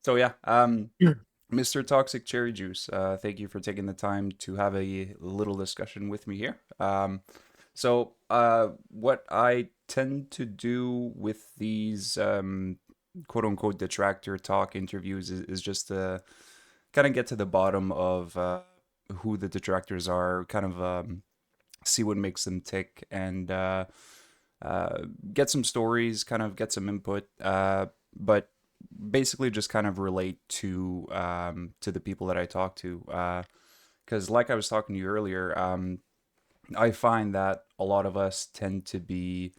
So yeah, Mr. Toxic Cherry Juice, thank you for taking the time to have a little discussion with me here. What I tend to do with these quote unquote detractor talk interviews is just to kind of get to the bottom of who the detractors are, kind of see what makes them tick, and uh, get some stories, kind of get some input, but basically just kind of relate to the people that I talk to. Because like I was talking to you earlier, I find that a lot of us tend to be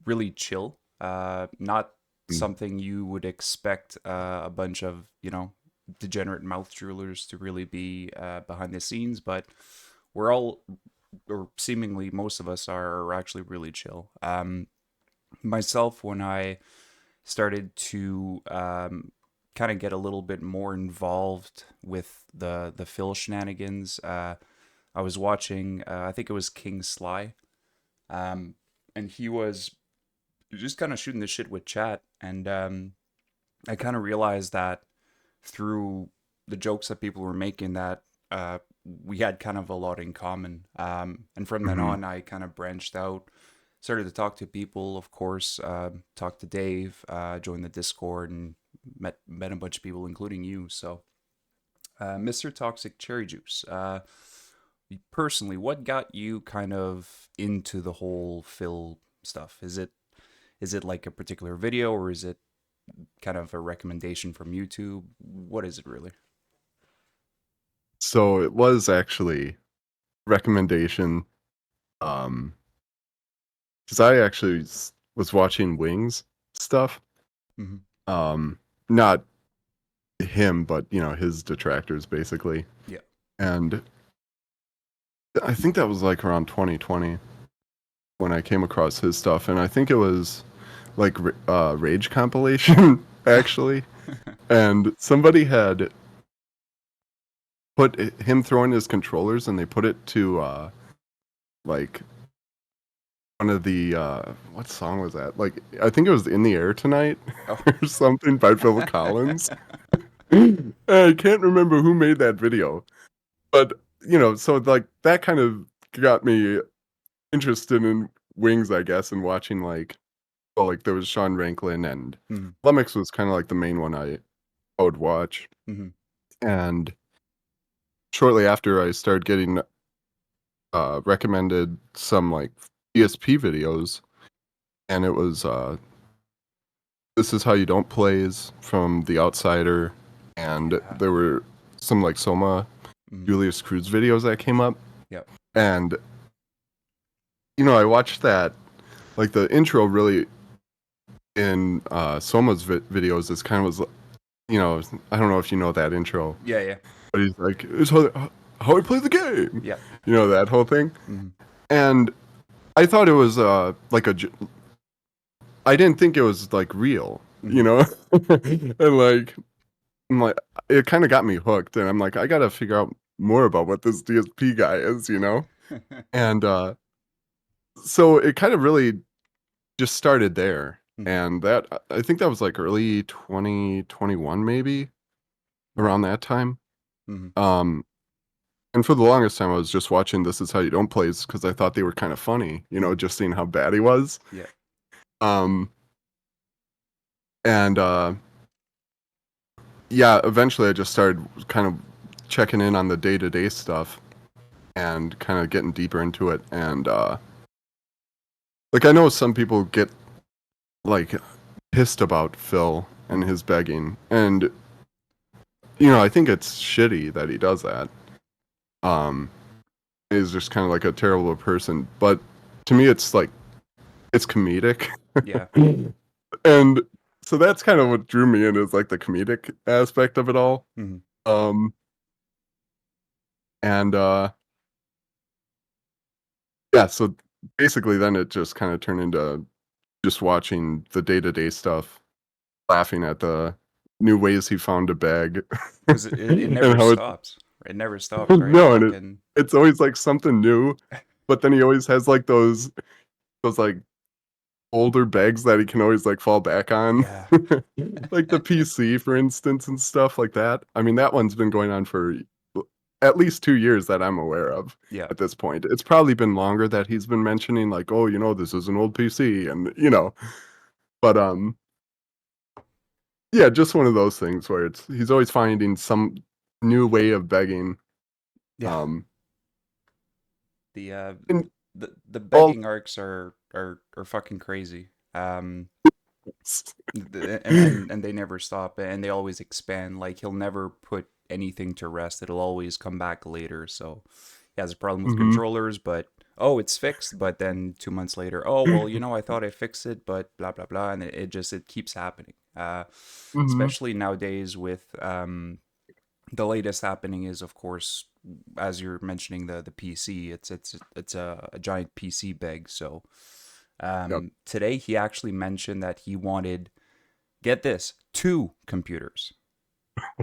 really chill. Not Mm. something you would expect a bunch of, degenerate mouth droolers to really be behind the scenes, but we're all, or seemingly most of us are actually really chill. Myself, when I started to kind of get a little bit more involved with the Phil shenanigans, I was watching, I think it was King Sly, um, and he was just kind of shooting the shit with chat, and I kind of realized that through the jokes that people were making that we had kind of a lot in common. And from then Hmm. on, I kind of branched out, started to talk to people, of course, talked to Dave, joined the Discord, and met a bunch of people, including you. So, Mr. Toxic Cherry Juice, personally, what got you kind of into the whole Phil stuff? Is it like a particular video, or is it kind of a recommendation from YouTube? What is it really? So it was actually recommendation, um, because I actually was watching Wings stuff. Hmm. Um, Not him, but his detractors basically. Yeah. And I think that was like around 2020 when I came across his stuff, and I think it was like Rage compilation actually. And somebody had put him throwing his controllers, and they put it to like one of the what song was that? Like I think it was "In the Air Tonight" Oh. or something by Phil Collins. I can't remember who made that video, but so like that kind of got me interested in Wings, I guess, and watching like there was Sean Ranklin, and Hmm. Lumix was kind of like the main one I would watch. Hmm. And shortly after, I started getting recommended some like ESP videos, and it was "This Is How You Don't" plays from The Outsider, and Yeah. there were some like Soma Hmm. Julius Cruz videos that came up. Yep. And I watched that, like the intro really in Soma's videos is kind of was, I don't know if you know that intro, Yeah. Yeah. but he's like, "It's how I play the game," Yeah. that whole thing. Hmm. And I thought it was like I didn't think it was like real, Hmm. and like I'm like, it kind of got me hooked, and I'm like, I gotta figure out more about what this DSP guy is. And so it kind of really just started there. Hmm. And that, I think that was like early 2021, maybe Right. around that time. Hmm. Um, and for the longest time, I was just watching "This Is How You Don't" plays because I thought they were kind of funny, Hmm. just seeing how bad he was. Yeah. Um, and yeah, eventually I just started kind of checking in on the day to day stuff and kind of getting deeper into it. And like, I know some people get like pissed about Phil and Hmm. his begging, and I think it's shitty that he does that. Um, he's just kind of like a terrible person. But to me, it's like it's comedic, Yeah. and so that's kind of what drew me in is like the comedic aspect of it all. Hmm. Um, and yeah, so basically, then it just kind of turned into just watching the day to day stuff, laughing at the new ways he found to beg, Because it and never how it's stops. It never stops, right? no, and Fucking. it's always like something new, but then he always has like those like older bags that he can always like fall back on. Yeah, Like the PC, for instance, and stuff like that. I mean, that one's been going on for at least 2 years that I'm aware of yeah, at this point. It's probably been longer that he's been mentioning, like, oh, this is an old PC, and but yeah, just one of those things where he's always finding some new way of begging. yeah. Um, The and the all begging arcs are fucking crazy. And they never stop, and they always expand. Like he'll never put anything to rest. It'll always come back later. So he has a problem with hmm controllers, but oh, it's fixed. But then 2 months later, oh well, I thought I fixed it, but blah blah blah, and it keeps happening. hmm Especially nowadays with the latest happening is, of course, as you're mentioning the PC. It's a giant PC beg. So Yep. today he actually mentioned that he wanted, get this, two computers.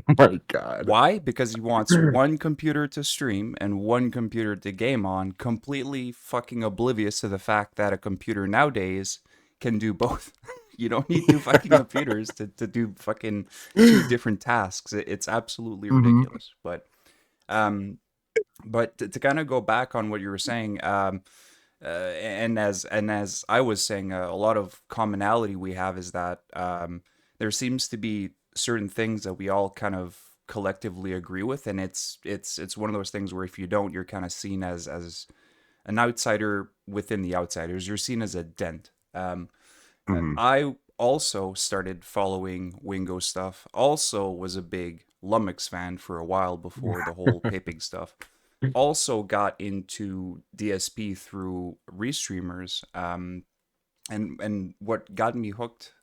Oh my God. Why? Because he wants one computer to stream and one computer to game on, completely fucking oblivious to the fact that a computer nowadays can do both. You don't need two fucking computers to do fucking two different tasks. It's absolutely hmm ridiculous. Um, but to kind of go back on what you were saying, and as I was saying, a lot of commonality we have is that there seems to be certain things that we all kind of collectively agree with, and it's one of those things where if you don't, you're kind of seen as an outsider within the outsiders. You're seen as a dent. hmm I also started following Wingo stuff. Also was a big Lummox fan for a while before the whole Papig stuff. Also got into DSP through restreamers. And what got me hooked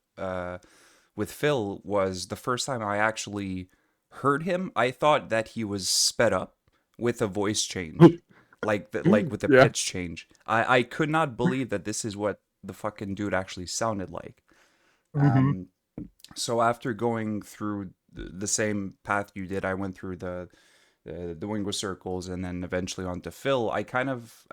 with Phil was the first time I actually heard him. I thought that he was sped up with a voice change, like with a Yeah. pitch change. I could not believe that this is what the fucking dude actually sounded like. hmm Um, so after going through the same path you did, I went through the Wingo circles and then eventually onto Phil. I kind of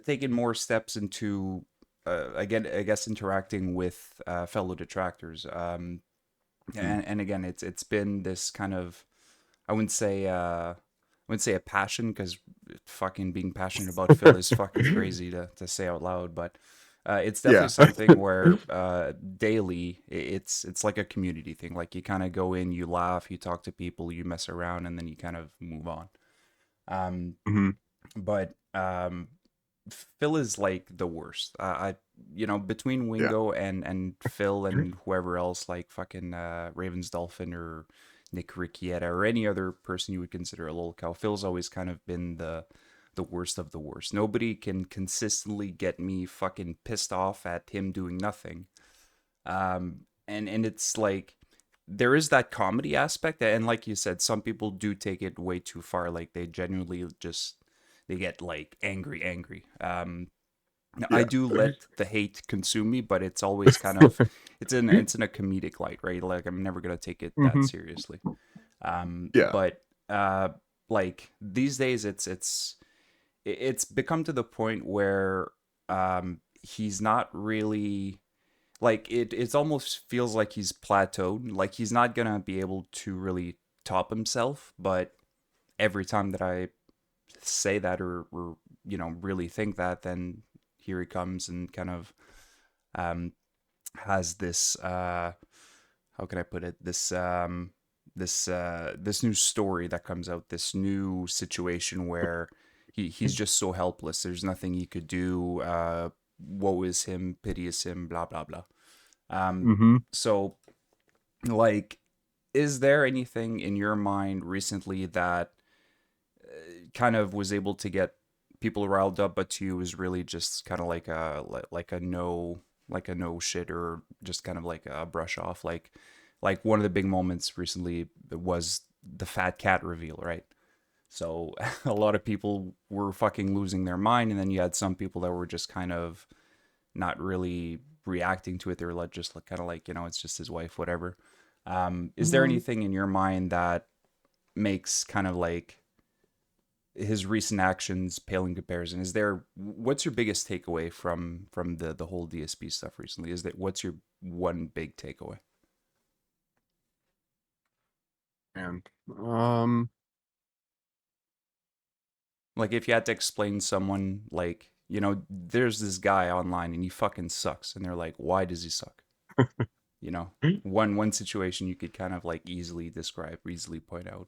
taken more steps into again, I guess, interacting with fellow detractors. And again, it's been this kind of, I wouldn't say a passion, because fucking being passionate about Phil is fucking crazy to say out loud, but it's definitely Yeah. something where daily it's like a community thing. Like you kind of go in, you laugh, you talk to people, you mess around, and then you kind of move on. Um, hmm but Phil is like the worst. Between Yeah. Wingo and Phil and whoever else, like fucking Ravens Dolphin or Nick Riccietta or any other person you would consider a lol cow, Phil's always kind of been the worst of the worst. Nobody can consistently get me fucking pissed off at him doing nothing. And it's like there is that comedy aspect, and like you said, some people do take it way too far. Like they genuinely just they get like angry. I Yeah. do let the hate consume me, but it's always kind of it's in a comedic light, right? Like I'm never gonna take it that hmm seriously. Yeah. But like these days, it's become to the point where he's not really like it almost feels like he's plateaued. Like he's not gonna be able to really top himself. But every time that I say that or really think that, then here he comes and kind of um has this how can I put it, this new story that comes out, this new situation where he's just so helpless. There's nothing he could do. Woe is him, pity is him, blah blah blah. um hmm so, like, is there anything in your mind recently that kind of was able to get people riled up, but to you was really just kind of like a no shit, or just kind of like a brush off? Like one of the big moments recently was the fat cat reveal, right? So a lot of people were fucking losing their mind, and then you had some people that were just kind of not really reacting to it. They were like just kind of like, it's just his wife, whatever. Is there hmm anything in your mind that makes kind of like his recent actions pale in comparison. Is there what's your biggest takeaway from the whole DSP stuff recently? Is that what's your one big takeaway? And um, Like if you had to explain someone like, there's this guy online and he fucking sucks and they're like, why does he suck? You know, one situation you could kind of like easily describe, easily point out.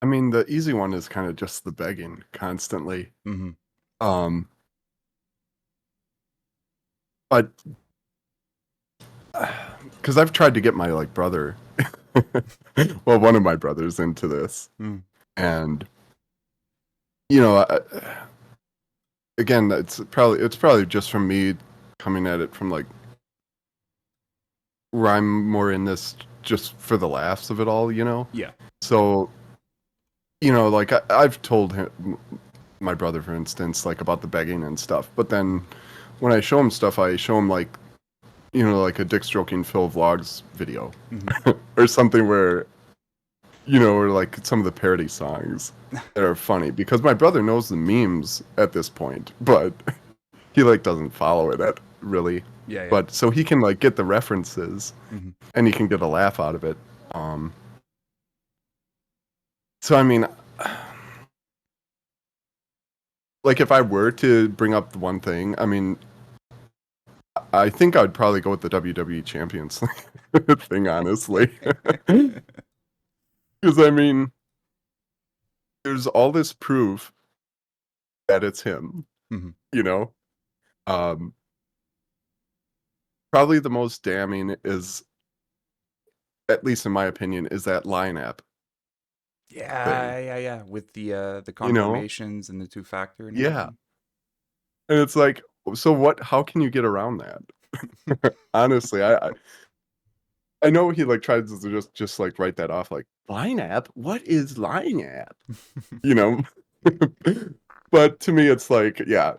I mean, the easy one is kind of just the begging constantly. Mm-hmm. Um, but because I've tried to get my like brother, well, one of my brothers into this, Mm. and you know, again, it's probably just from me coming at it from like where I'm more in this just for the laughs of it all, you know. Yeah. So like I've told him, my brother, for instance, like about the begging and stuff, but then when I show him stuff, I show him like like a dick stroking Phil vlogs video Mm-hmm. or something where or like some of the parody songs that are funny because my brother knows the memes at this point, but he like doesn't follow it at really. Yeah, yeah. But so he can like get the references Mm-hmm. and he can get a laugh out of it. So I mean, like if I were to bring up the one thing, I mean, I think I'd probably go with the WWE Champions thing, honestly, because I mean, there's all this proof that it's him. Mm-hmm. You know, um, probably the most damning is, at least in my opinion, is that line app thing. Yeah, yeah, yeah. With the You know, confirmations and the two factor and yeah, everything. and it's like, so what? How can you get around that? Honestly, I know he like tried to just like write that off, like line app. What is line app? You know, but to me, it's like, yeah,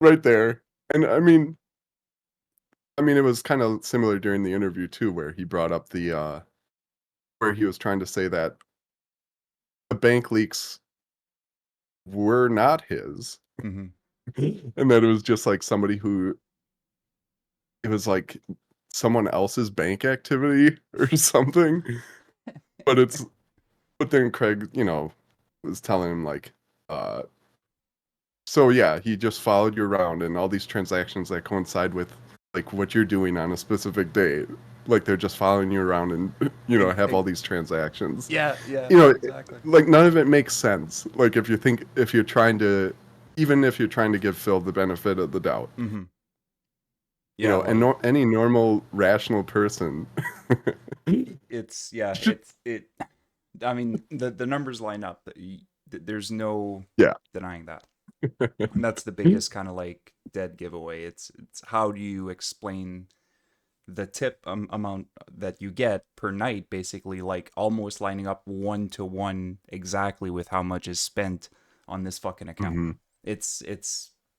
right there. And I mean, it was kind of similar during the interview too, where he brought up the where he was trying to say that the bank leaks were not his, Mm-hmm. and that it was just like somebody who it was like someone else's bank activity or something. But it's but then Craig, was telling him like, uh, so yeah, he just followed you around and all these transactions that coincide with like what you're doing on a specific day. Like they're just following you around and have all these transactions. Yeah, yeah, You know, exactly. like none of it makes sense. Like if you're trying to even if you're trying to give Phil the benefit of the doubt, Mm-hmm. Yeah, and like any normal rational person it's yeah, should, it. I mean, the numbers line up. There's no yeah. denying that, and that's the biggest kind of like dead giveaway. It's how do you explain the tip amount that you get per night, basically, like almost lining up 1 to 1 exactly with how much is spent on this fucking account. Hmm. It's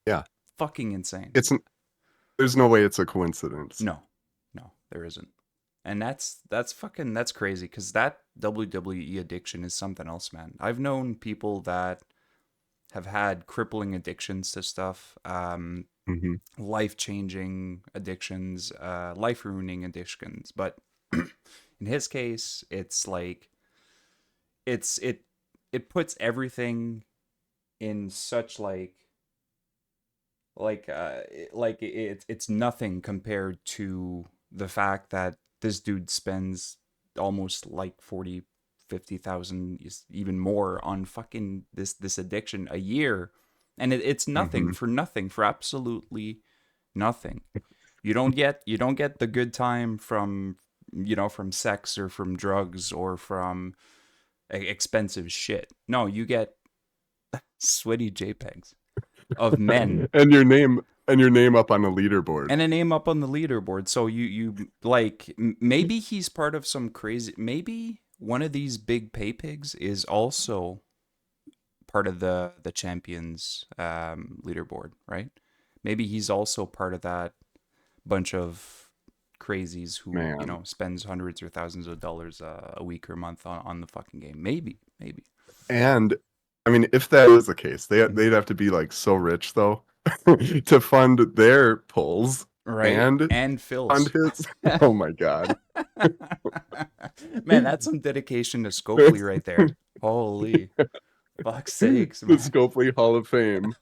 Yeah. fucking insane. It's there's no way it's a coincidence. No, no, there isn't. And that's crazy because that WWE addiction is something else, man. I've known people that have had crippling addictions to stuff, Hmm. life changing addictions, life ruining addictions. But in his case, it's like it's it puts everything in such it's nothing compared to the fact that this dude spends almost like 40, 50,000, even more on fucking this addiction a year, and it's nothing Hmm. for nothing, for absolutely nothing. You don't get the good time from from sex or from drugs or from expensive shit. No, you get sweaty JPEGs of men And your name up on a leaderboard. and a name up on the leaderboard. So you like maybe he's part of some crazy. Maybe one of these big pay pigs is also part of the champions leaderboard, right? Maybe he's also part of that bunch of crazies who, Man. spends hundreds or thousands of dollars a week or month on the fucking game. Maybe, maybe. And I mean, if that is the case, Mhm. they'd have to be like so rich though to fund their pulls Right? and And fund Phil's. his. Oh my god. Man, that's some dedication to Scopely right there. Holy fuck's sakes, The man. Scopely Hall of Fame.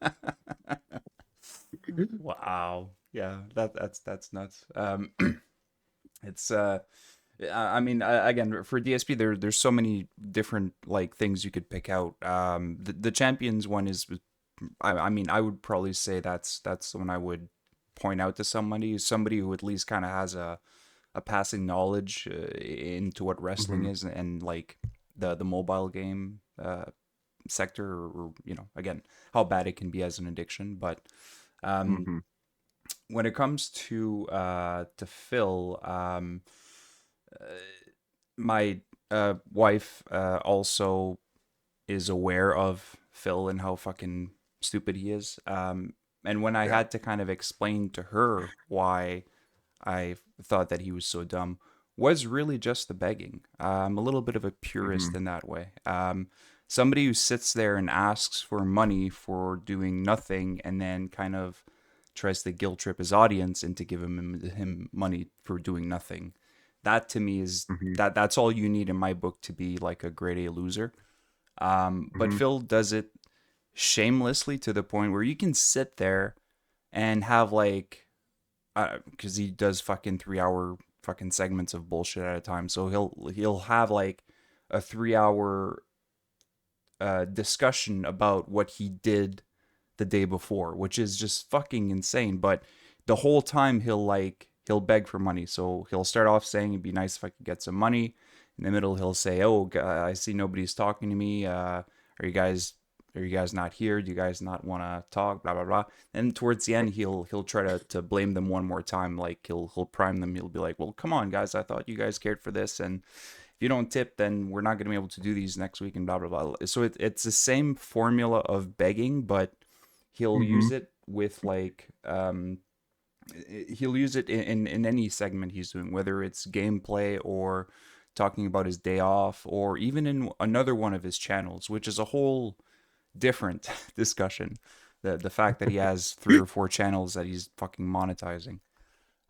Wow. Yeah, that's nuts. It's I mean, again, for DSP, there's so many different like things you could pick out. The champions one is, I mean, I would probably say that's the one I would point out to somebody who at least kind of has a passing knowledge into what wrestling Hmm. is, and like the mobile game sector, or again, how bad it can be as an addiction. But um, Hmm. when it comes to Phil, uh, my wife also is aware of Phil and how fucking stupid he is. And when I Yeah. had to kind of explain to her why I thought that he was so dumb, was really just the begging. I'm a little bit of a Hmm. purist in that way. Somebody who sits there and asks for money for doing nothing, and then kind of tries to guilt trip his audience into giving him money for doing nothing. That to me is Hmm. that's all you need in my book to be like a grade A loser. But Hmm. Phil does it shamelessly to the point where you can sit there and have like, because he does fucking 3 hour fucking segments of bullshit at a time. So he'll have like a 3 hour discussion about what he did the day before, which is just fucking insane. But the whole time he'll beg for money. So he'll start off saying it'd be nice if I could get some money. In the middle, he'll say, "Oh, I see nobody's talking to me. Are you guys not here? Do you guys not want to talk? Blah blah blah." And towards the end, he'll try to blame them one more time. Like he'll prime them. He'll be like, "Well, come on, guys. I thought you guys cared for this, and if you don't tip, then we're not going to be able to do these next week." And blah blah blah. So it's the same formula of begging, but he'll Hmm. use it with like he'll use it in any segment he's doing, whether it's gameplay or talking about his day off, or even in another one of his channels, which is a whole different discussion. The fact that he has 3 or 4 channels that he's fucking monetizing.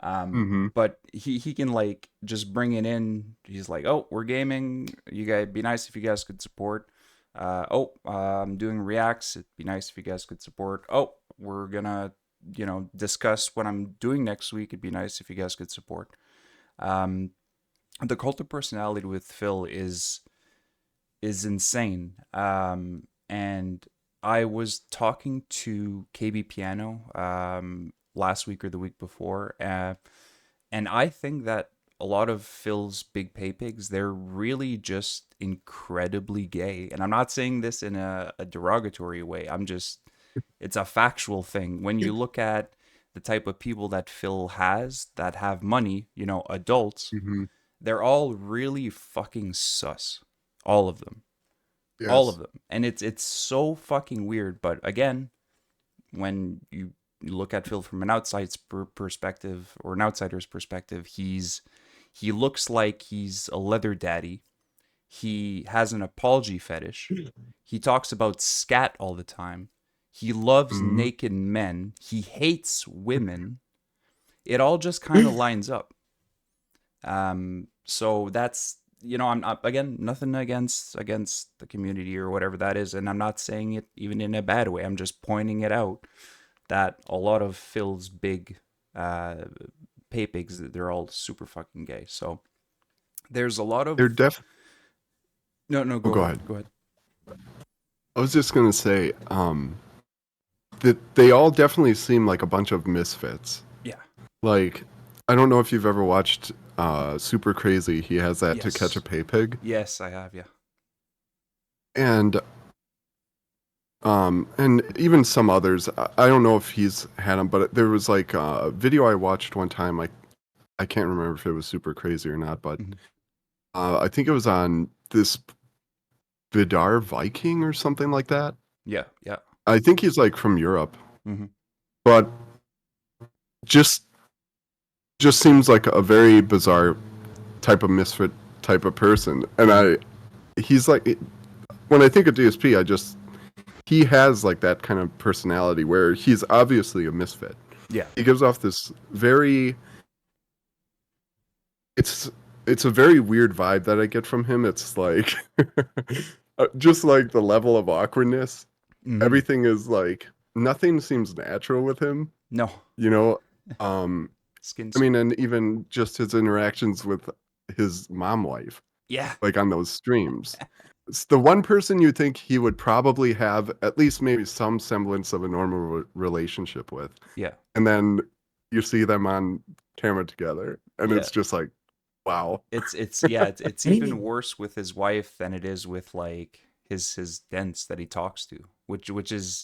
Hmm. But he can like just bring it in. He's like, "Oh, we're gaming. You guys, be nice if you guys could support. I'm doing reacts. It'd be nice if you guys could support. Oh, we're gonna, discuss what I'm doing next week. It'd be nice if you guys could support." Um, the cult of personality with Phil is insane. And I was talking to KB Piano last week or the week before, and I think that a lot of Phil's big pay pigs, they're really just incredibly gay. And I'm not saying this in a derogatory way. It's a factual thing. When you look at the type of people that Phil has that have money, adults, Hmm. they're all really fucking sus. All of them. All of Yes. them. And it's so fucking weird. But again, when you look at Phil from an outside's perspective, or an outsider's perspective, he looks like he's a leather daddy. He has an apology fetish. He talks about scat all the time. He loves Hmm. naked men. He hates women. It all just kind of lines up. So that's, I'm not, again, nothing against the community or whatever that is, and I'm not saying it even in a bad way. I'm just pointing it out that a lot of Phil's big uh, pay pigs, they're all super fucking gay. So there's a lot They're of def. no, no, Oh, go go ahead, ahead. go ahead. I was just gonna say, that they all definitely seem like a bunch of misfits. Yeah. Like, I don't know if you've ever watched Super Crazy. He has that To Catch a Yes. Pay Pig, Yes, I have. Yeah. and and even some others. I don't know if he's had them, but there was like a video I watched one time. Like, I can't remember if it was Super Crazy or not, but Hmm. I think it was on this Vidar Viking or something like that. Yeah. Yeah. I think he's like from Europe, Hmm. but just just seems like a very bizarre type of misfit type of person. And Hmm. he's like, when I think of DSP, he has like that kind of personality where he's obviously a misfit. Yeah. He gives off this very, it's it's a very weird vibe that I get from him. It's like just like the level of awkwardness. Hmm. Everything is like nothing seems natural with him, No. you know. Um Skin I mean, suit. and even just his interactions with his mom wife, Yeah. like on those streams. It's the one person you think he would probably have at least maybe some semblance of a normal relationship with. Yeah. And then you see them on camera together, and Yeah. it's just like, wow. It's yeah, it's even worse with his wife than it is with like his dents that he talks to,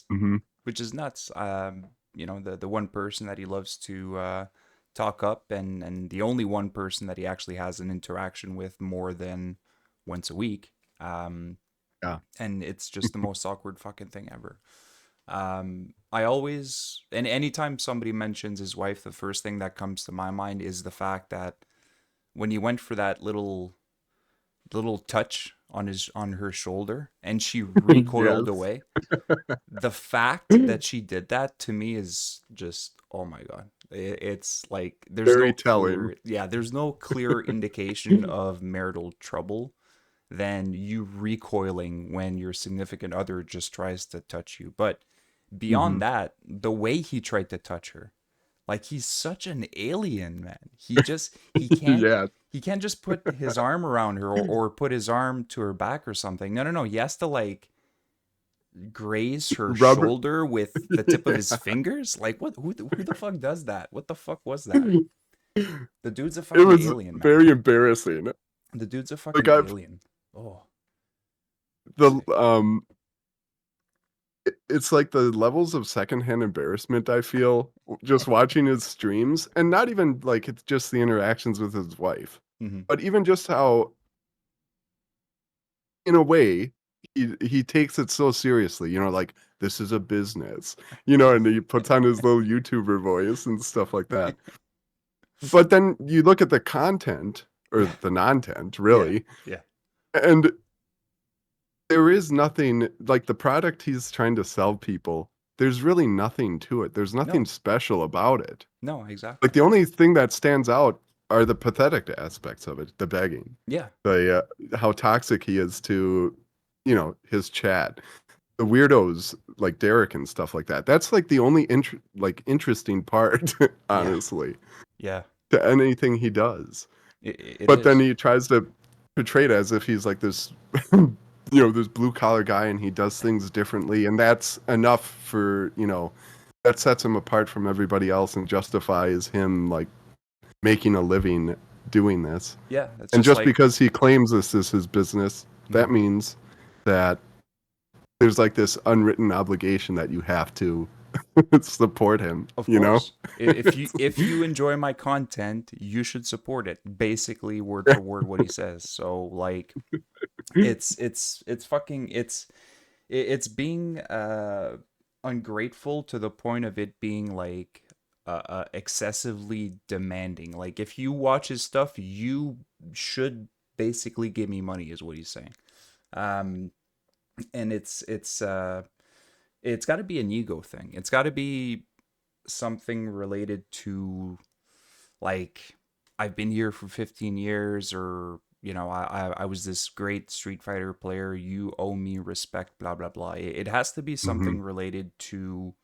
Hmm. which is nuts. The one person that he loves to talk up, and the only one person that he actually has an interaction with more than once a week. Um, Yeah. and it's just the most awkward fucking thing ever. I always, and anytime somebody mentions his wife, the first thing that comes to my mind is the fact that when he went for that little touch on her shoulder and she recoiled Yes. away, the fact that she did that to me is just, oh my god. It's like Very telling. there's no clear indication of marital trouble than you recoiling when your significant other just tries to touch you. But Hmm. beyond that, the way he tried to touch her, like he's such an alien, man. Yeah. He can't just put his arm around her, or put his arm to her back or something. No, no, no. He has to like graze her Rubber. shoulder with the tip of his fingers. Like what? Who the fuck does that? What the fuck was that? It The dude's a fucking was alien, man. very embarrassing. The dude's a Like fucking I've alien. Oh, the sick. it's like the levels of secondhand embarrassment I feel just watching his streams, and not even like it's just the interactions with his wife, Hmm. but even just how, in a way, he takes it so seriously. Like this is a business, and he puts on his little YouTuber voice and stuff like that. But then you look at the content or Yeah, the non-tent, yeah, really, yeah. and there is nothing like the product he's trying to sell people. There's really nothing to it. There's nothing No, special about it. no, Like exactly. the only thing that stands out are the pathetic aspects of it, the begging, Yeah, the how toxic he is to, his chat, the weirdos like Derek and stuff like that. That's like the only interesting part, yeah, honestly, yeah. to anything he does. It But then is. he tries to portray it as if he's like this, this blue collar guy and he does things differently, and that's enough for that sets him apart from everybody else and justifies him like making a living doing this. Yeah, it's And just just like. because he claims this is his business, Mhm. that means that there's like this unwritten obligation that you have to support him, Of you know? course. If you enjoy my content, you should support it. Basically, word for word what he says. So like it's fucking it's being ungrateful to the point of it being like excessively demanding. Like if you watch his stuff, you should basically give me money is what he's saying. Um and it's got to be an ego thing. It's got to be something related to like I've been here for 15 years, or I was this great Street Fighter player, you owe me respect, blah blah blah. It has to be Hmm. something related to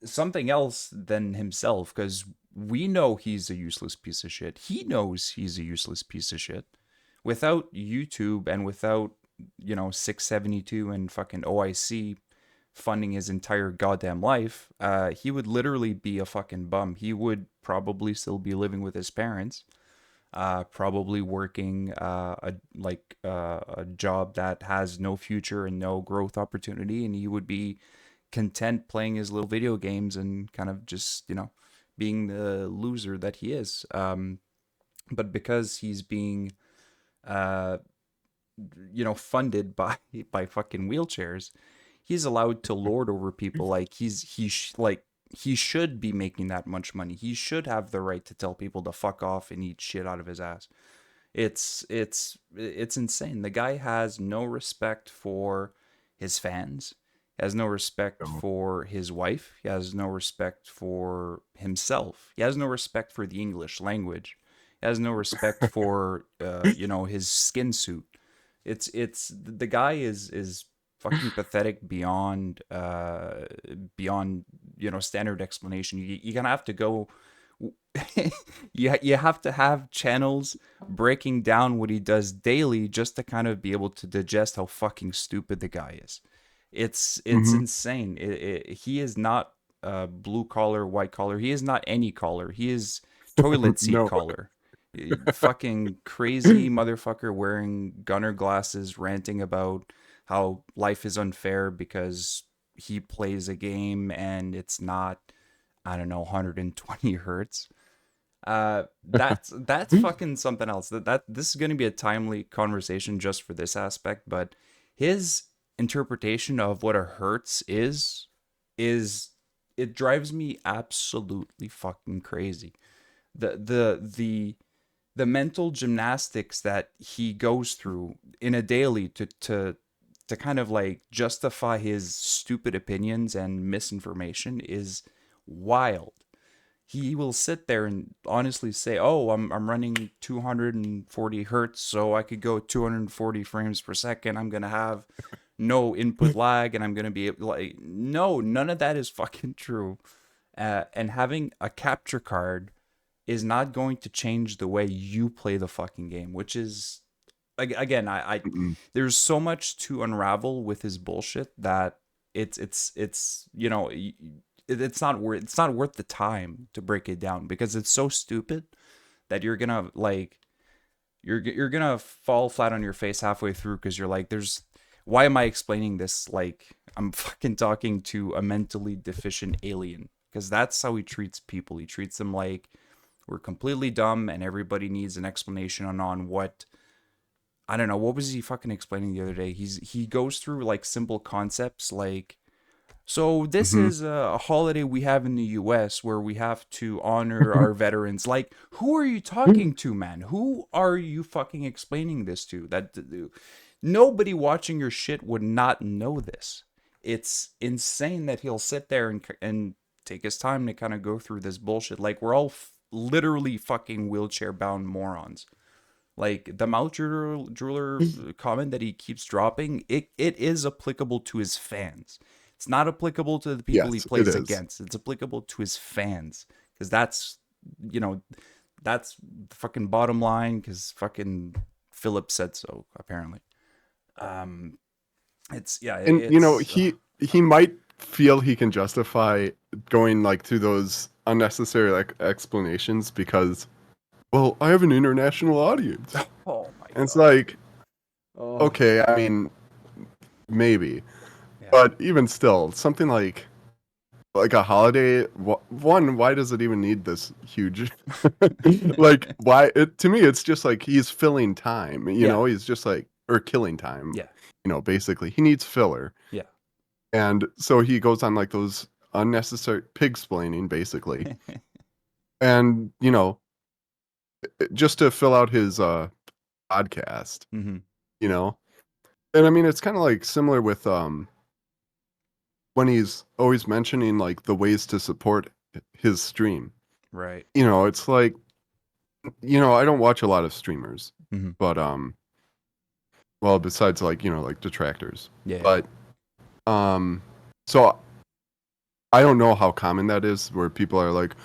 something else than himself, because we know he's a useless piece of shit. He knows he's a useless piece of shit. Without YouTube and without 672 and fucking OIC funding his entire goddamn life, he would literally be a fucking bum. He would probably still be living with his parents, probably working a job that has no future and no growth opportunity, and he would be content playing his little video games and kind of just being the loser that he is. But because he's being uh, funded by fucking wheelchairs, he's allowed to lord over people. Like like he should be making that much money. He should have the right to tell people to fuck off and eat shit out of his ass. It's insane. The guy has no respect for his fans. He has no respect So, for his wife. He has no respect for himself. He has no respect for the English language. He has no respect for his skin suit. It's the guy is fucking pathetic beyond standard explanation. You're gonna have to go. You have to have channels breaking down what he does daily just to kind of be able to digest how fucking stupid the guy is. It's hmm insane. He is not blue collar, white collar. He is not any collar. He is toilet seat no. collar. Fucking crazy motherfucker wearing gunner glasses, ranting about how life is unfair because he plays a game and it's not, I don't know, 120 hertz. That's fucking something else. That this is going to be a timely conversation just for this aspect, but his interpretation of what a hertz is it drives me absolutely fucking crazy. The mental gymnastics that he goes through in a daily to kind of like justify his stupid opinions and misinformation is wild. He will sit there and honestly say, "Oh, I'm running 240 hertz, so I could go 240 frames per second. I'm gonna have no input lag, and I'm gonna be able, like, no, none of that is fucking true." And having a capture card is not going to change the way you play the fucking game, which is again, I Mm-mm. there's so much to unravel with his bullshit that it's it's not worth the time to break it down because it's so stupid that you're gonna like you're gonna fall flat on your face halfway through because you're like, there's why am I explaining this like I'm fucking talking to a mentally deficient alien? Because that's how he treats people. He treats them like we're completely dumb and everybody needs an explanation on what, I don't know, what was he fucking explaining the other day? He goes through like simple concepts like, so this hmm is a holiday we have in the US where we have to honor our veterans. Like, who are you talking to, man? Who are you fucking explaining this to? That nobody watching your shit would not know this. It's insane that he'll sit there and take his time to kind of go through this bullshit. Like we're all literally fucking wheelchair bound morons. Like the mouth drooler comment that he keeps dropping, it is applicable to his fans. It's not applicable to the people he Yes, it plays is. against. It's applicable to his fans because that's you know that's the fucking bottom line. Because fucking Philip said so apparently. Um, it's yeah, And it's he might feel he can justify going like to those unnecessary like explanations because, well, I have an international audience. oh my And it's god. like, Oh okay, I mean, maybe, yeah. but even still, something like a holiday. One, why does it even need this huge? Like, why? To me, it's just like he's filling time. Yeah. He's just like or killing time. Yeah. Basically, he needs filler. Yeah. And so he goes on like those unnecessary pig splaining, basically. And, just to fill out his podcast, hmm you know? And I mean, it's kind of like similar with when he's always mentioning like the ways to support his stream. Right. It's like, I don't watch a lot of streamers, hmm but well, besides like, like detractors. Yeah. Yeah. But so I don't know how common that is where people are like,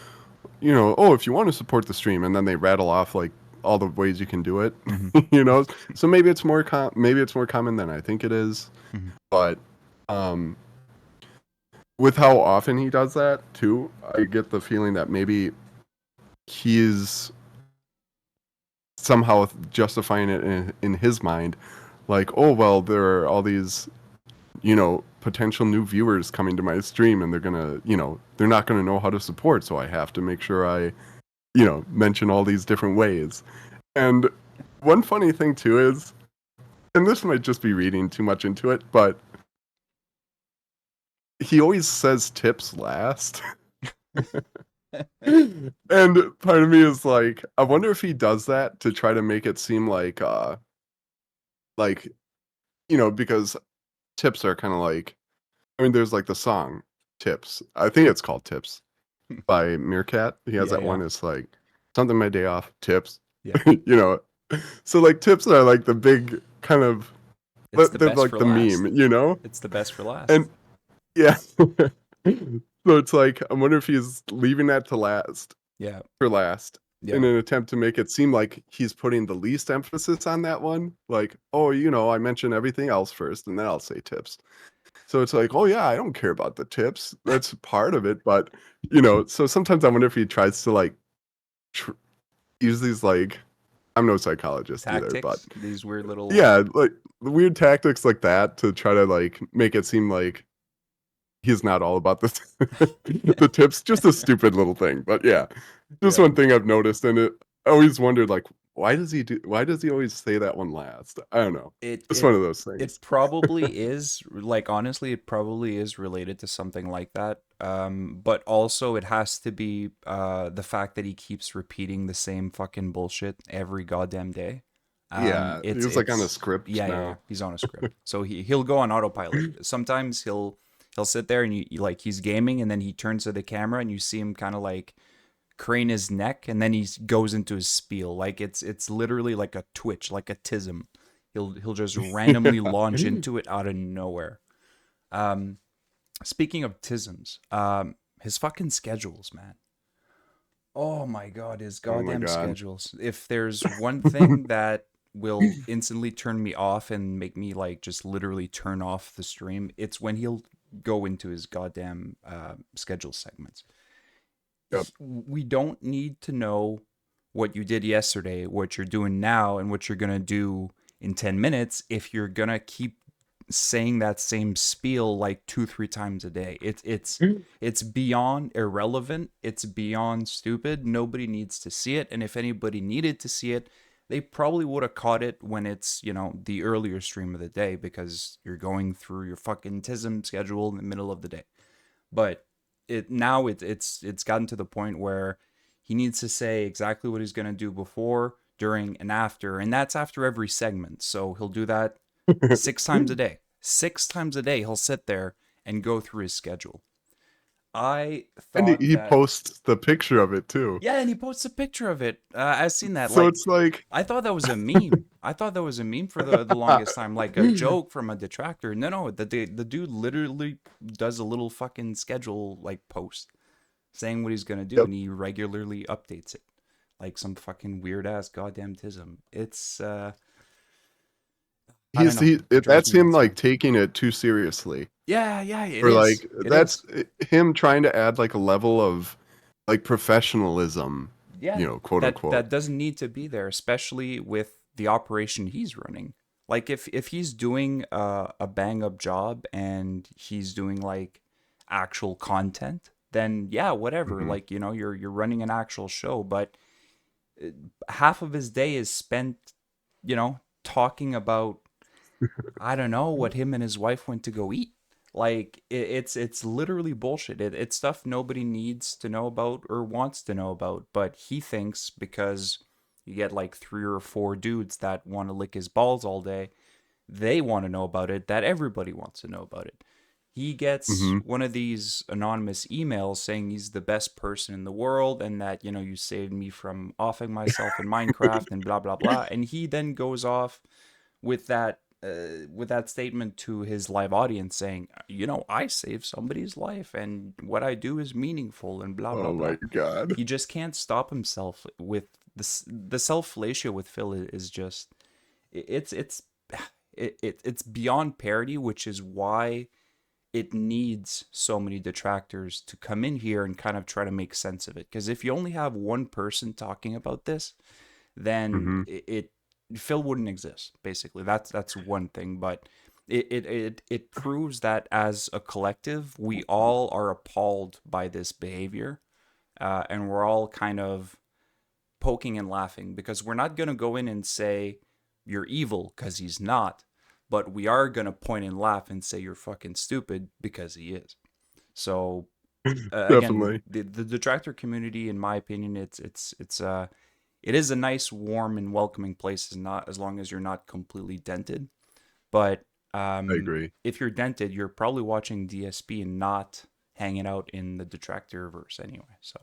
oh, if you want to support the stream, and then they rattle off like all the ways you can do it, hmm you know. So maybe it's more common than I think it is, hmm but um, with how often he does that too, I get the feeling that maybe he's somehow justifying it in his mind, like, oh well, there are all these potential new viewers coming to my stream and they're gonna, they're not gonna know how to support, so I have to make sure I, mention all these different ways. And one funny thing too is, and this might just be reading too much into it, but he always says tips last. And part of me is like, I wonder if he does that to try to make it seem like, because tips are kind of like, I mean, there's like the song Tips. I think it's called Tips by Meerkat. He has Yeah, that yeah, one. It's like something my day off, tips. yeah. you know. So like tips are like the big kind of It's the they're best like for the meme, last. It's the best for And last. yeah. So it's like I wonder if he's leaving that to last Yeah, for last in yeah. an attempt to make it seem like he's putting the least emphasis on that one. Like, oh, I mentioned everything else first and then I'll say tips. So it's like, oh yeah, I don't care about the tips. That's part of it, but so sometimes I wonder if he tries to like tr- use these like I'm no psychologist either, but Tactics, these weird little. yeah, like the weird tactics like that to try to like make it seem like he's not all about the the tips. Just a stupid little thing, but yeah, just Yeah. one thing I've noticed, and I always wondered like why does he always say that one last? I don't know. It It's it one of those it things. probably is, like, honestly, it probably is related to something like that. But also it has to be the fact that he keeps repeating the same fucking bullshit every goddamn day. Yeah, he was like on a It's script Yeah, yeah, yeah. now. He's on a script. So he'll go on autopilot. Sometimes he'll sit there and like he's gaming and then he turns to the camera and you see him kind of like crane his neck and then he goes into his spiel. Like it's literally like a twitch, like a tism. He'll just randomly launch into it out of nowhere. Um, Speaking of tisms, his fucking schedules, man. Oh my god, his Oh my goddamn god. schedules. If there's one thing that will instantly turn me off and make me like just literally turn off the stream, it's when he'll go into his goddamn schedule segments. Yep. We don't need to know what you did yesterday, what you're doing now, and what you're gonna do in 10 minutes if you're gonna keep saying that same spiel like 2 3 times a day. It's beyond irrelevant. It's beyond stupid. Nobody needs to see it, and if anybody needed to see it, they probably would have caught it when it's the earlier stream of the day because you're going through your fucking tism schedule in the middle of the day. But it's gotten to the point where he needs to say exactly what he's going to do before, during, and after, and that's after every segment. So he'll do that 6 times a day. 6 times a day, he'll sit there and go through his schedule. I And thought he that, posts the picture of it too. yeah, and he posts a picture of it. I've seen that. So Like, it's like I thought that was a meme. I thought that was a meme for the longest time, like a joke from a detractor. No, no, the dude literally does a little fucking schedule like post saying what he's gonna do, Yep. and he regularly updates it, like some fucking weird ass goddamn tism. It's I don't know. It drives That's me him nuts, like man. taking it too seriously. Yeah, yeah, it Or is. like It that's is. him trying to add like a level of like professionalism, Yeah, quote that unquote. doesn't need to be there, especially with the operation he's running. Like if he's doing a bang up job and he's doing like actual content, then yeah, whatever. Hmm. Like you're running an actual show, but half of his day is spent, talking about, I don't know, what him and his wife went to go eat. Like it's literally bullshit. It's stuff nobody needs to know about or wants to know about, but he thinks because you get like 3 or 4 dudes that want to lick his balls all day, they want to know about it, that everybody wants to know about it. He gets Hmm. one of these anonymous emails saying he's the best person in the world and that, you saved me from offing myself in Minecraft and blah blah blah. And he then goes off with that statement to his live audience saying, I saved somebody's life and what I do is meaningful and blah blah Oh my blah. god. He just can't stop himself with this. The self fellatio with Phil is just it's it's beyond parody, which is why it needs so many detractors to come in here and kind of try to make sense of it. Because if you only have one person talking about this, then Hmm. it Phil wouldn't exist. Basically, that's one thing. But it proves that as a collective, we all are appalled by this behavior, and we're all kind of poking and laughing because we're not gonna go in and say you're evil because he's not, but we are gonna point and laugh and say you're fucking stupid because he is. So Again, Definitely. the detractor community, in my opinion, it is a nice, warm, and welcoming place, as long as you're not completely dented. But I agree. if you're dented, you're probably watching DSP and not hanging out in the detractor verse anyway. So,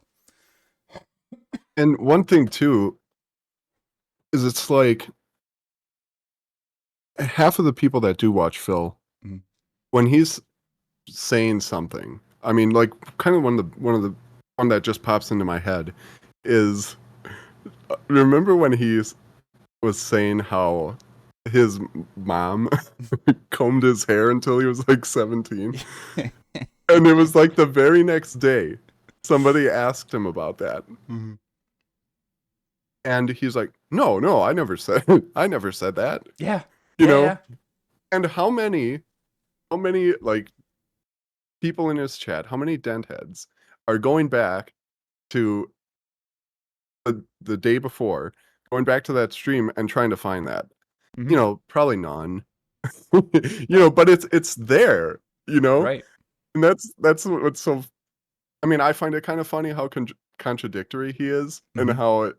And one thing too is it's like half of the people that do watch Phil, mhm. when he's saying something, I mean, like kind of one of the one that just pops into my head is remember when was saying how his mom combed his hair until he was like 17, and it was like the very next day somebody asked him about that, Mhm. and he's like, no, no, I never said I never said that, Yeah, you yeah, know. yeah. And how many like people in his chat, how many dent heads are going back to the day before, going back to that stream and trying to find that? Hmm. Probably none. No, But it's there, you know? right. And that's what's so I mean, I find it kind of funny how contradictory he is and Hmm. how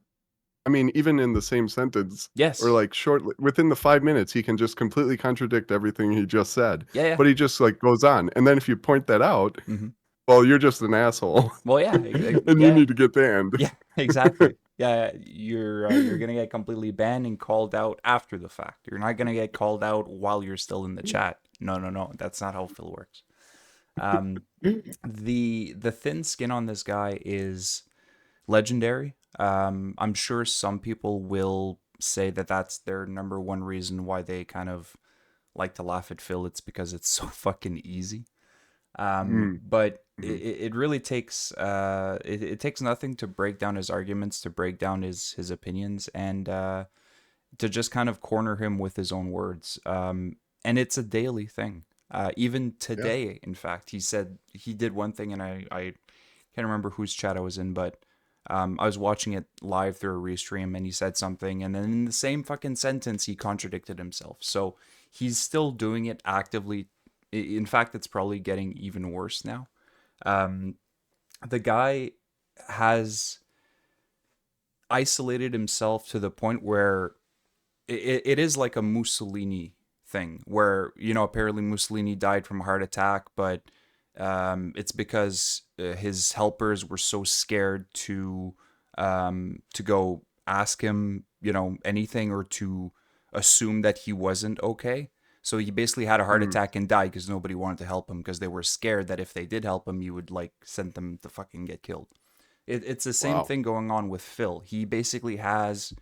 I mean, even in the same sentence or Yes. like shortly within the 5 minutes he can just completely contradict everything he just said. Yeah, yeah. But he just like goes on. And then if you point that out, Hmm. well, you're just an asshole Well, yeah, and you yeah, need to get banned. yeah, exactly. Yeah, you're gonna get completely banned and called out after the fact. You're not gonna get called out while you're still in the chat. No, no, no. That's not how Phil works. Um, the thin skin on this guy is legendary. I'm sure some people will say that that's their number one reason why they kind of like to laugh at Phil. It's because it's so fucking easy. Mm, But mhm. it really takes it takes nothing to break down his arguments, to break down his opinions, and to just kind of corner him with his own words. And it's a daily thing. Even Yeah. today, in fact, he said he did one thing, and I can't remember whose chat I was in, but I was watching it live through a restream, and he said something, and then in the same fucking sentence, he contradicted himself. So he's still doing it actively. In fact, it's probably getting even worse now. Um, the guy has isolated himself to the point where it is like a Mussolini thing, where apparently Mussolini died from a heart attack, but it's because his helpers were so scared to go ask him anything, or to assume that he wasn't okay. So he basically had a heart Mm, attack and died because nobody wanted to help him, because they were scared that if they did help him, you would like send them to fucking get killed. It's the same wow. thing going on with Phil. He basically has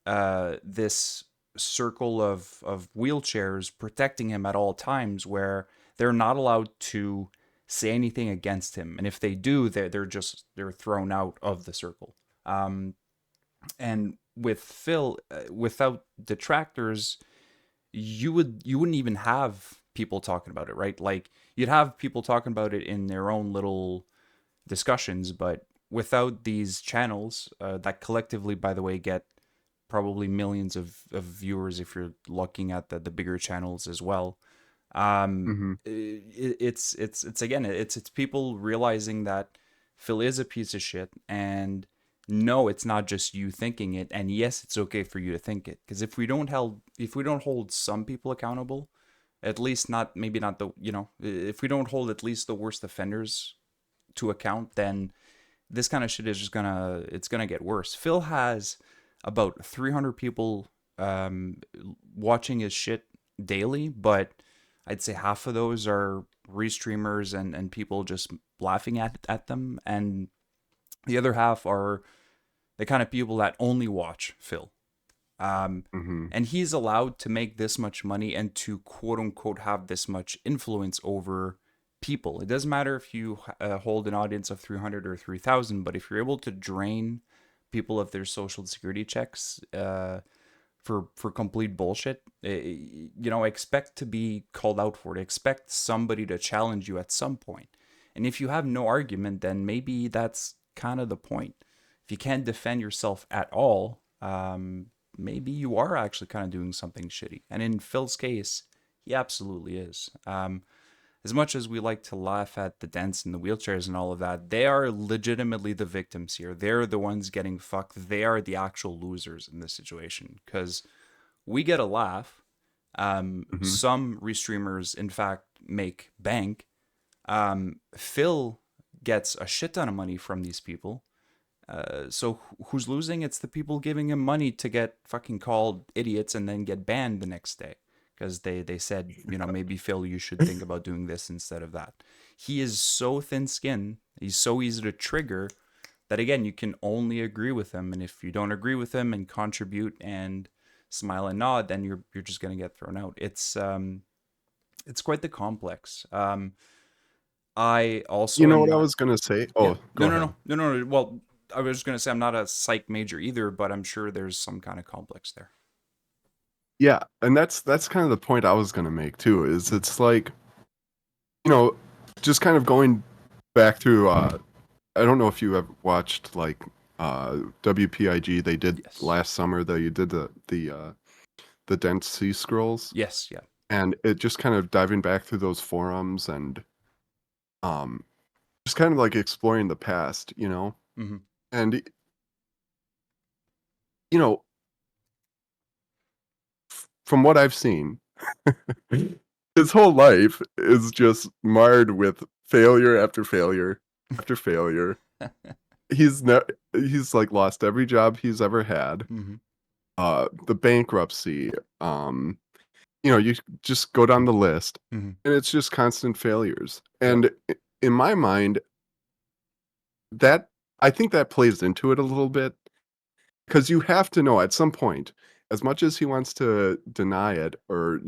this circle of wheelchairs protecting him at all times, where they're not allowed to say anything against him, and if they do, they're thrown out of the circle. And with Phil, without detractors, you wouldn't even have people talking about it, right? Like, you'd have people talking about it in their own little discussions, but without these channels that collectively, by the way, get probably millions of viewers if you're looking at the bigger channels as well. Mhm. It's again, it's people realizing that Phil is a piece of shit, and no, it's not just you thinking it, and yes, it's okay for you to think it, because if we don't hold some people accountable, at least not, maybe not the, if we don't hold at least the worst offenders to account, then this kind of shit is just gonna get worse. Phil has about 300 people watching his shit daily, but I'd say half of those are restreamers and people just laughing at them, and the other half are the kind of people that only watch Phil. Um, Mhm. and he's allowed to make this much money and to quote unquote have this much influence over people. It doesn't matter if you hold an audience of 300 or 3,000, but if you're able to drain people of their social security checks for complete bullshit, expect to be called out for it. Expect somebody to challenge you at some point. And if you have no argument, then maybe that's kind of the point. If you can't defend yourself at all, maybe you are actually kind of doing something shitty. And in Phil's case, he absolutely is. as much as we like to laugh at the dents and the wheelchairs and all of that, they are legitimately the victims here. They're the ones getting fucked. They are the actual losers in this situation because we get a laugh. Hmm. Some restreamers, in fact, make bank. Phil gets a shit ton of money from these people. So who's losing? It's the people giving him money to get fucking called idiots and then get banned the next day because they said, maybe Phil, you should think about doing this instead of that. He is so thin-skinned. He's so easy to trigger that again, you can only agree with him, and if you don't agree with him and contribute and smile and nod, then you're just gonna get thrown out. It's quite the complex. I You also know am what I not. was gonna say? Yeah. Oh, No, go no, ahead. no, no, no. Well, I was just gonna say I'm not a psych major either, but I'm sure there's some kind of complex there. Yeah, and that's kind of the point I was gonna make too. Is it's like, you know, just kind of going back to I don't know if you have watched like WPIG. They did Yes. last summer. They did the Dense Sea Scrolls, Yes. Yeah. and it just kind of diving back through those forums and um just kind of like exploring the past, Mm-hmm. and you know from what I've seen, his whole life is just marred with failure after failure after failure. He's like lost every job he's ever had. Mm-hmm. The bankruptcy, you just go down the list, Mm-hmm. and it's just constant failures. Yep. And in my mind, that I think that plays into it a little bit because you have to know at some point, as much as he wants to deny it, or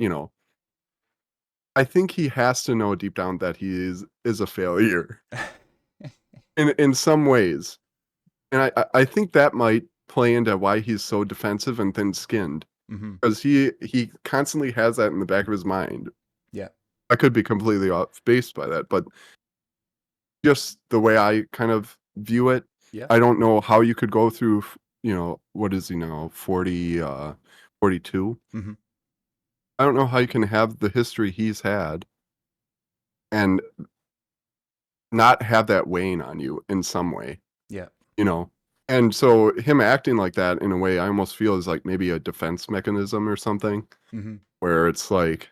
I think he has to know deep down that he is a failure in some ways. And I think that might play into why he's so defensive and thin-skinned, Mm-hmm. because he constantly has that in the back of his mind. Yeah. I could be completely off base by that, but just the way I kind of view it, Yeah. I don't know how you could go through, what is he now, 42? Mm-hmm. I don't know how you can have the history he's had and not have that weighing on you in some way, Yeah. you know? And so him acting like that in a way I almost feel is like maybe a defense mechanism or something, Mm-hmm. where it's like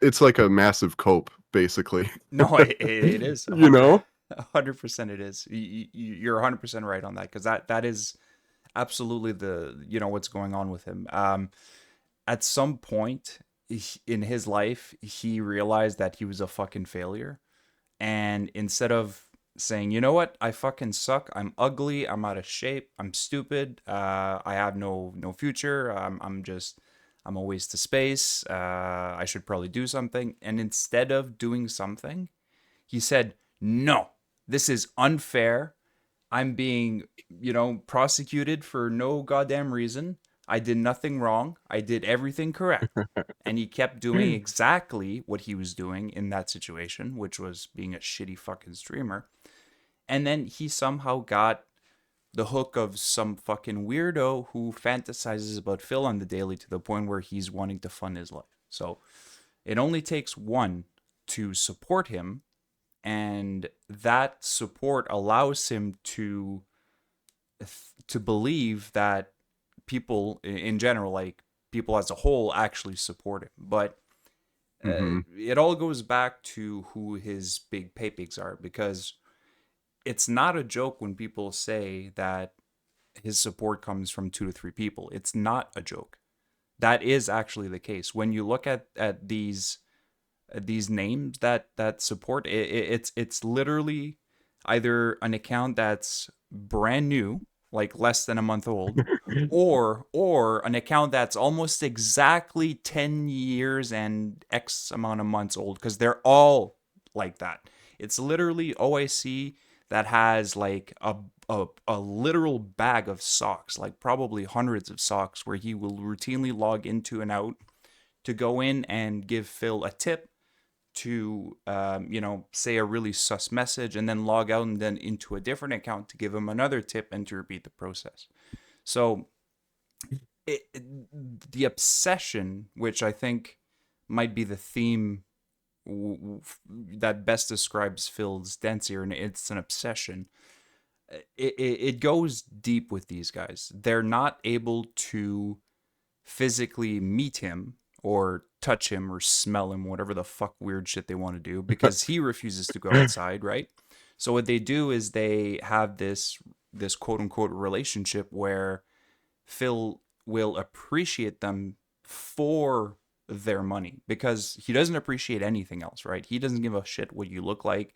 a massive cope, basically. No, it is You know? 100%. It is. You're 100% right on that because that is absolutely the what's going on with him. At some point in his life, he realized that he was a fucking failure, and instead of saying, you know what, I fucking suck, I'm ugly, I'm out of shape, I'm stupid, I have no future, I'm a waste of space, I should probably do something. And instead of doing something, he said, no, this is unfair. I'm being, prosecuted for no goddamn reason. I did nothing wrong. I did everything correct. And he kept doing exactly what he was doing in that situation, which was being a shitty fucking streamer. And then he somehow got the hook of some fucking weirdo who fantasizes about Phil on the daily to the point where he's wanting to fund his life. So it only takes one to support him, and that support allows him to believe that people in general, like people as a whole, actually support him. But Hmm. it all goes back to who his big paypigs are, because it's not a joke when people say that his support comes from 2 to 3 people. It's not a joke. That is actually the case. When you look at these names that support it, it's literally either an account that's brand new, like less than a month old, or an account that's almost exactly 10 years and x amount of months old, because they're all like that. It's literally OIC that has like a literal bag of socks, like probably hundreds of socks, where he will routinely log into and out to go in and give Phil a tip, to say a really sus message, and then log out and then into a different account to give him another tip and to repeat the process. So the obsession, which I think might be the theme that best describes Phil's dance here, and it's an obsession. It goes deep with these guys. They're not able to physically meet him or touch him or smell him, whatever the fuck weird shit they want to do, because he refuses to go outside, right? So what they do is they have this quote unquote relationship where Phil will appreciate them for their money because he doesn't appreciate anything else, right? He doesn't give a shit what you look like,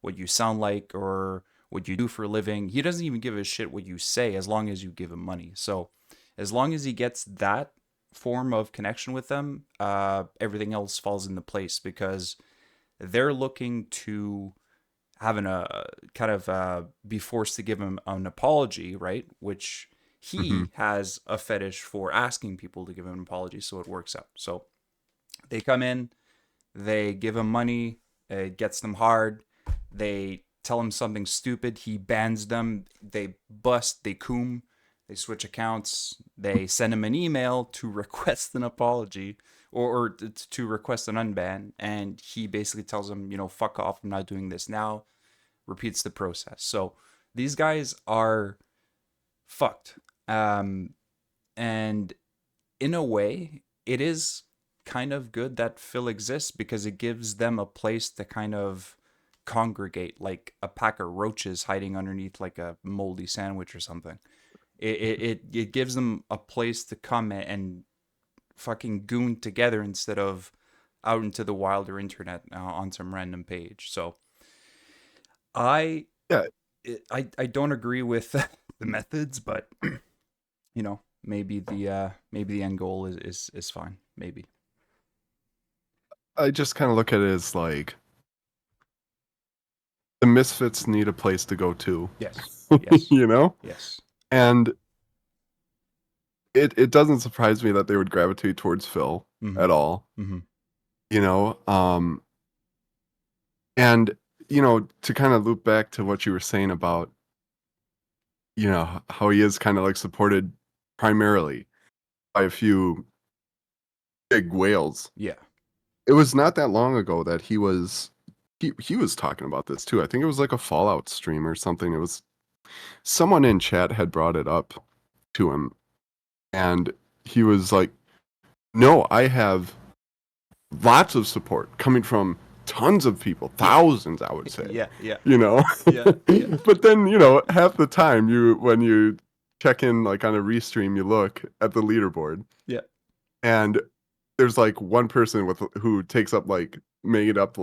what you sound like, or what you do for a living. He doesn't even give a shit what you say as long as you give him money. So as long as he gets that form of connection with them, everything else falls into place because they're looking to having a kind of be forced to give him an apology, right? Which Hmm. he has a fetish for asking people to give him an apology, so it works out. So they come in, they give him money, it gets them hard. They tell him something stupid, he bans them. They bust, they coom, they switch accounts. They send him an email to request an apology or to request an unban, and he basically tells them, fuck off. I'm not doing this now. Repeats the process. So these guys are fucked. And in a way, it is kind of good that Phil exists because it gives them a place to kind of congregate, like a pack of roaches hiding underneath like a moldy sandwich or something. It gives them a place to come and fucking goon together instead of out into the wilder internet on some random page. So I Yeah, I don't agree with the methods, but maybe the end goal is fine. Maybe. I just kind of look at it as like the misfits need a place to go to, Yes. Yes. you know? Yes. And it doesn't surprise me that they would gravitate towards Phil Mm-hmm. at all, Mm-hmm. you know? And, to kind of loop back to what you were saying about, how he is kind of like supported primarily by a few big whales. Yeah. It was not that long ago that he was talking about this too. I think it was like a Fallout stream or something. It was someone in chat had brought it up to him, and he was like, "No, I have lots of support coming from tons of people, Yeah. thousands, I would say." Yeah. Yeah. You know, Yeah. Yeah. but then half the time when you check in like on a restream, you look at the leaderboard, Yeah. and there's like one person who takes up like made it up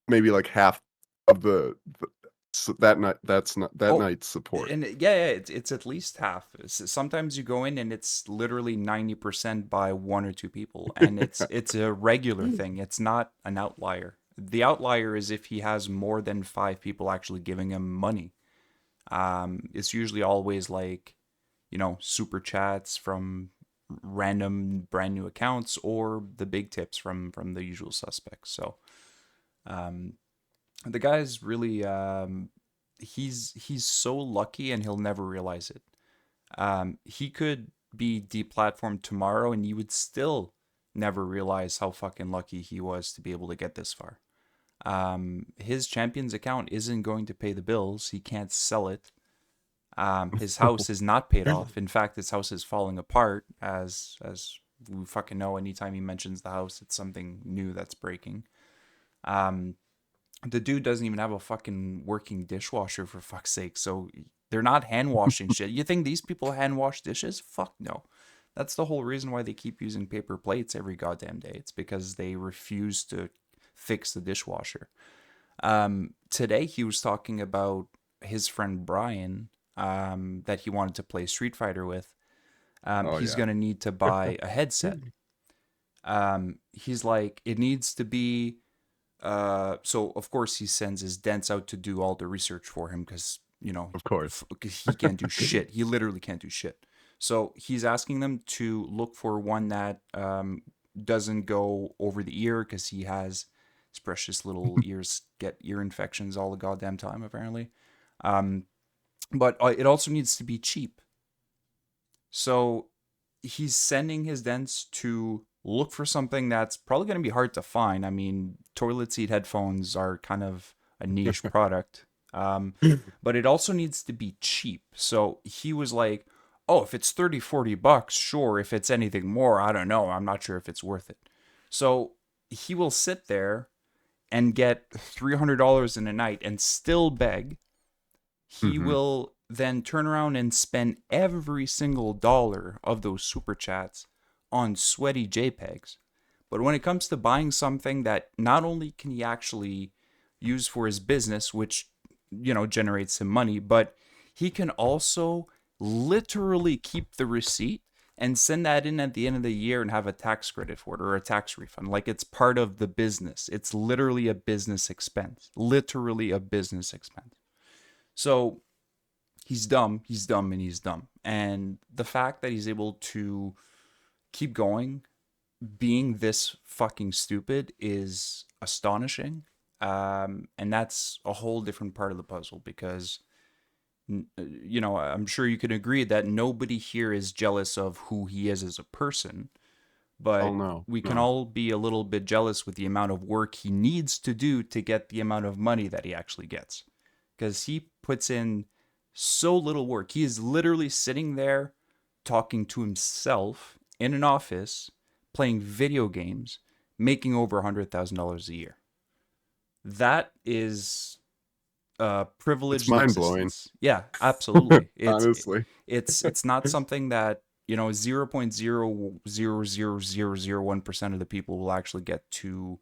maybe like half of that night that's not that Oh, night's support. and yeah, it's at least half. Sometimes you go in and it's literally 90% by one or two people, and it's a regular thing. It's not an outlier. The outlier is if he has more than five people actually giving him money. It's usually always like, super chats from random brand new accounts or the big tips from the usual suspects. So um, the guy's really he's so lucky and he'll never realize it. He could be deplatformed tomorrow and you would still never realize how fucking lucky he was to be able to get this far. His champions account isn't going to pay the bills. He can't sell it. His house is not paid off. In fact, his house is falling apart. As we fucking know, anytime he mentions the house, it's something new that's breaking. Um, the dude doesn't even have a fucking working dishwasher for fuck's sake. So they're not hand washing shit. You think these people hand wash dishes? Fuck no. That's the whole reason why they keep using paper plates every goddamn day. It's because they refuse to fix the dishwasher. Today he was talking about his friend Brian that he wanted to play Street Fighter with. Oh He's yeah. gonna need to buy a headset. He's like, it needs to be. So of course he sends his dents out to do all the research for him because Of course. he can't do shit. He literally can't do shit. So he's asking them to look for one that doesn't go over the ear because he has his precious little ears get ear infections all the goddamn time apparently. Um, but it also needs to be cheap. So he's sending his dents to look for something that's probably going to be hard to find. I mean, toilet seat headphones are kind of a niche product, but it also needs to be cheap. So he was like, oh, if it's 30, $40, sure. If it's anything more, I don't know. I'm not sure if it's worth it. So he will sit there and get $300 in a night and still beg. He Hmm. will then turn around and spend every single dollar of those super chats on sweaty JPEGs. But when it comes to buying something that not only can he actually use for his business, which, generates him money, but he can also literally keep the receipt and send that in at the end of the year and have a tax credit for it or a tax refund. Like it's part of the business. It's literally a business expense. Literally a business expense. So he's dumb, he's dumb, and he's dumb. And the fact that he's able to keep going, being this fucking stupid, is astonishing. And that's a whole different part of the puzzle because, I'm sure you can agree that nobody here is jealous of who he is as a person, Oh but no, we can no. all be a little bit jealous with the amount of work he needs to do to get the amount of money that he actually gets. Because he puts in so little work. He is literally sitting there talking to himself in an office, playing video games, making over $100,000 a year. That is It's privileged mind blowing, existence. Yeah, absolutely. honestly. It's not something that 0.0000001% of the people will actually get to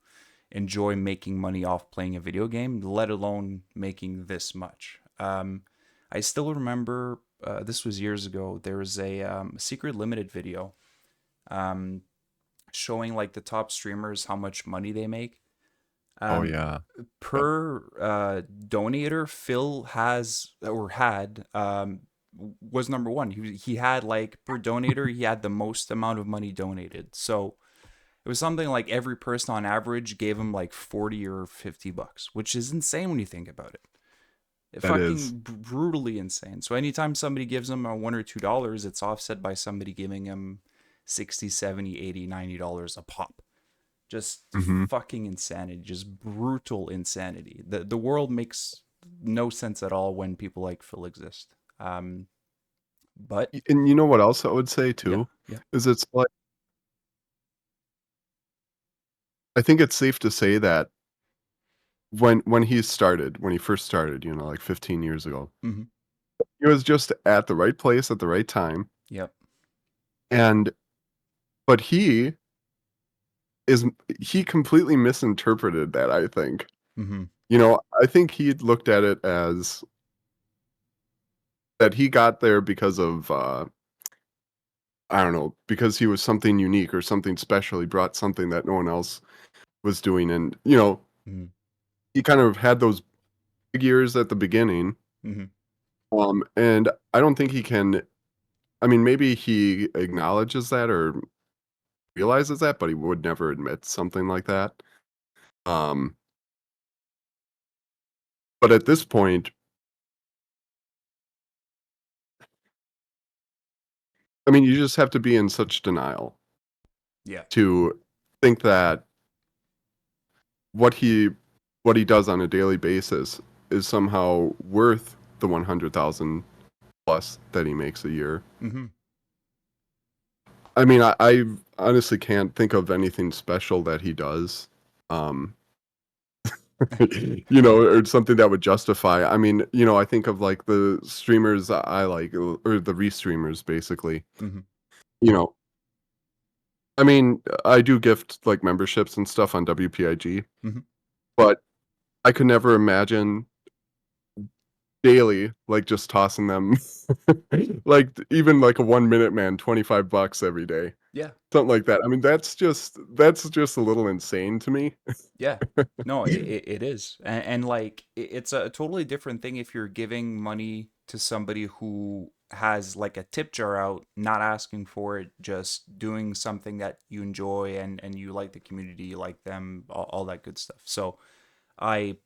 enjoy making money off playing a video game, let alone making this much. I still remember this was years ago. There was a secret limited video um, showing like the top streamers how much money they make. Oh Um, yeah. Yep. per donator, Phil has or had was number one. He had like per donator, he had the most amount of money donated. So it was something like every person on average gave him like 40 or $50, which is insane when you think about it. It That is. fucking brutally insane. So anytime somebody gives him a $1 or $2, it's offset by somebody giving him 60, 70, 80, $90 a pop. Just Hmm. fucking insanity, just brutal insanity. The world makes no sense at all when people like Phil exist. But And you know what else I would say yeah, too? yeah. Is it's like I think it's safe to say that when he first started, like 15 years ago, Mm-hmm. he was just at the right place at the right time. Yep. And but is he completely misinterpreted that, I think. Mm-hmm. I think he looked at it as that he got there because of I don't know, because he was something unique or something special. He brought something that no one else was doing, and Mm-hmm. he kind of had those big years at the beginning. Mm-hmm. And I don't think he can. I mean, maybe he acknowledges that or realizes that, but he would never admit something like that. Um, but at this point, I mean, you just have to be in such denial Yeah. to think that what he what he does on a daily basis is somehow worth the 100,000 plus that he makes a year. Mm-hmm. I mean, I honestly can't think of anything special that he does. Um, or something that would justify. I mean, I think of like the streamers I like, or the restreamers, basically. Mm-hmm. You know, I mean, I do gift like memberships and stuff on WPIG, Mm-hmm. but I could never imagine daily like just tossing them, like even like a 1 minute man, $25 every day, Yeah. something like that. I mean, that's just a little insane to me. Yeah. No, it is. And like it's a totally different thing if you're giving money to somebody who has like a tip jar out, not asking for it, just doing something that you enjoy and you like the community, you like them, all that good stuff. So I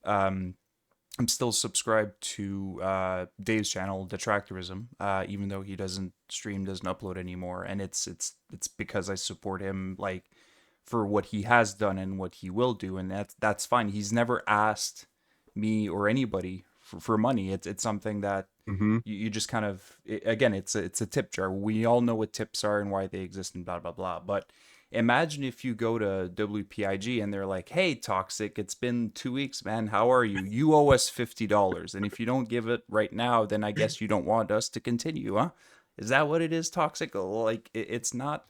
I'm still subscribed to Dave's channel, Detractorism, even though he doesn't stream, doesn't upload anymore, and it's because I support him. Like for what he has done and what he will do, and that's fine. He's never asked me or anybody for money. It's something that Mm-hmm. you just kind of, again, it's a tip jar. We all know what tips are and why they exist and blah blah blah. But imagine if you go to WPIG and they're like, "Hey, Toxic, it's been 2 weeks, man. How are you? You owe us $50, and if you don't give it right now, then I guess you don't want us to continue, huh?" Is that what it is, Toxic? Like, it's not.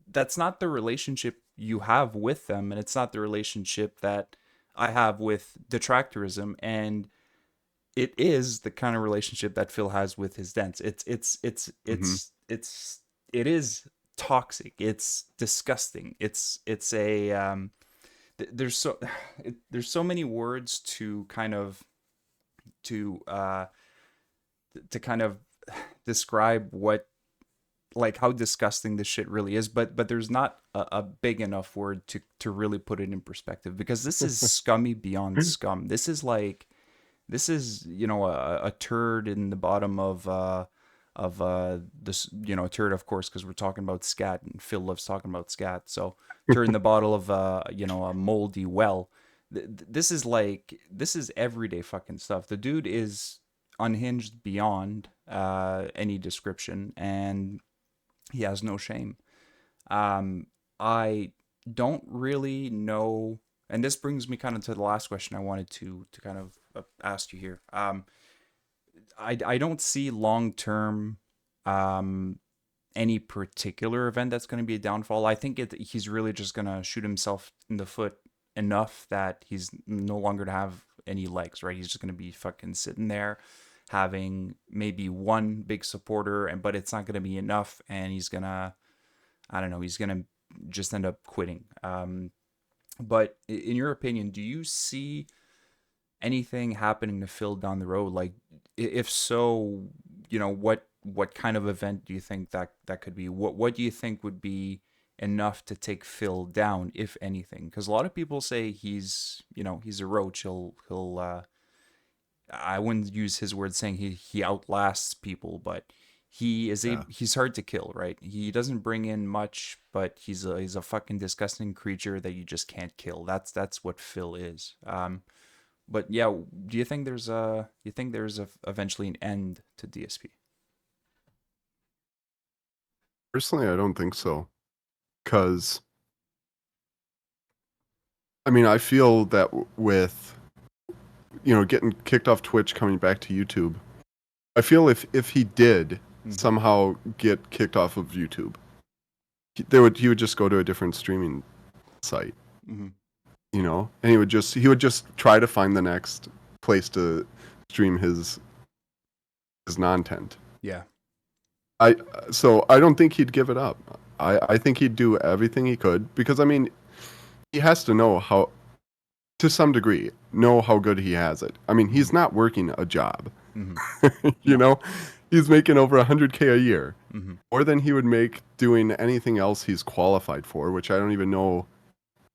That's not the relationship you have with them, and it's not the relationship that I have with detractorism, and it is the kind of relationship that Phil has with his dents. Mm-hmm. It is toxic. It's disgusting. It's a there's so there's so many words to kind of to uh to kind of describe what, like, how disgusting this shit really is, but there's not a big enough word to really put it in perspective, because this is scummy beyond scum. This is like, this is, a turd in the bottom of this, a turd, of course, because we're talking about scat and Phil loves talking about scat. So turd in the bottle of a moldy well. This is like, this is everyday fucking stuff. The dude is unhinged beyond any description, and he has no shame. I don't really know, and this brings me kind of to the last question I wanted to kind of ask you here. I don't see long term um any particular event that's going to be a downfall. I think he's really just going to shoot himself in the foot enough that he's no longer to have any legs, right? He's just going to be fucking sitting there having maybe one big supporter, and but it's not going to be enough, and he's going to, I don't know, he's going to just end up quitting. But in your opinion, do you see anything happening to Phil down the road? Like, if so, what kind of event do you think that could be? What do you think would be enough to take Phil down, if anything? Because a lot of people say he's a roach. He'll I wouldn't use his words saying he outlasts people, but Yeah. he's hard to kill, right? He doesn't bring in much, but he's a fucking disgusting creature that you just can't kill. That's what Phil is. But yeah, do you think there's eventually an end to DSP? Personally, I don't think so. Because, I mean, I feel that with, getting kicked off Twitch, coming back to YouTube, I feel if he did Mm-hmm. somehow get kicked off of YouTube, he would just go to a different streaming site, Mm-hmm. and he would just try to find the next place to stream his content. Yeah. I so I don't think he'd give it up. I think he'd do everything he could, because I mean, he has to know how, to some degree, know how good he has it. I mean, Mm-hmm. he's not working a job. Mm-hmm. you No. know, he's making over 100K a year, Mm-hmm. more than he would make doing anything else he's qualified for, which I don't even know.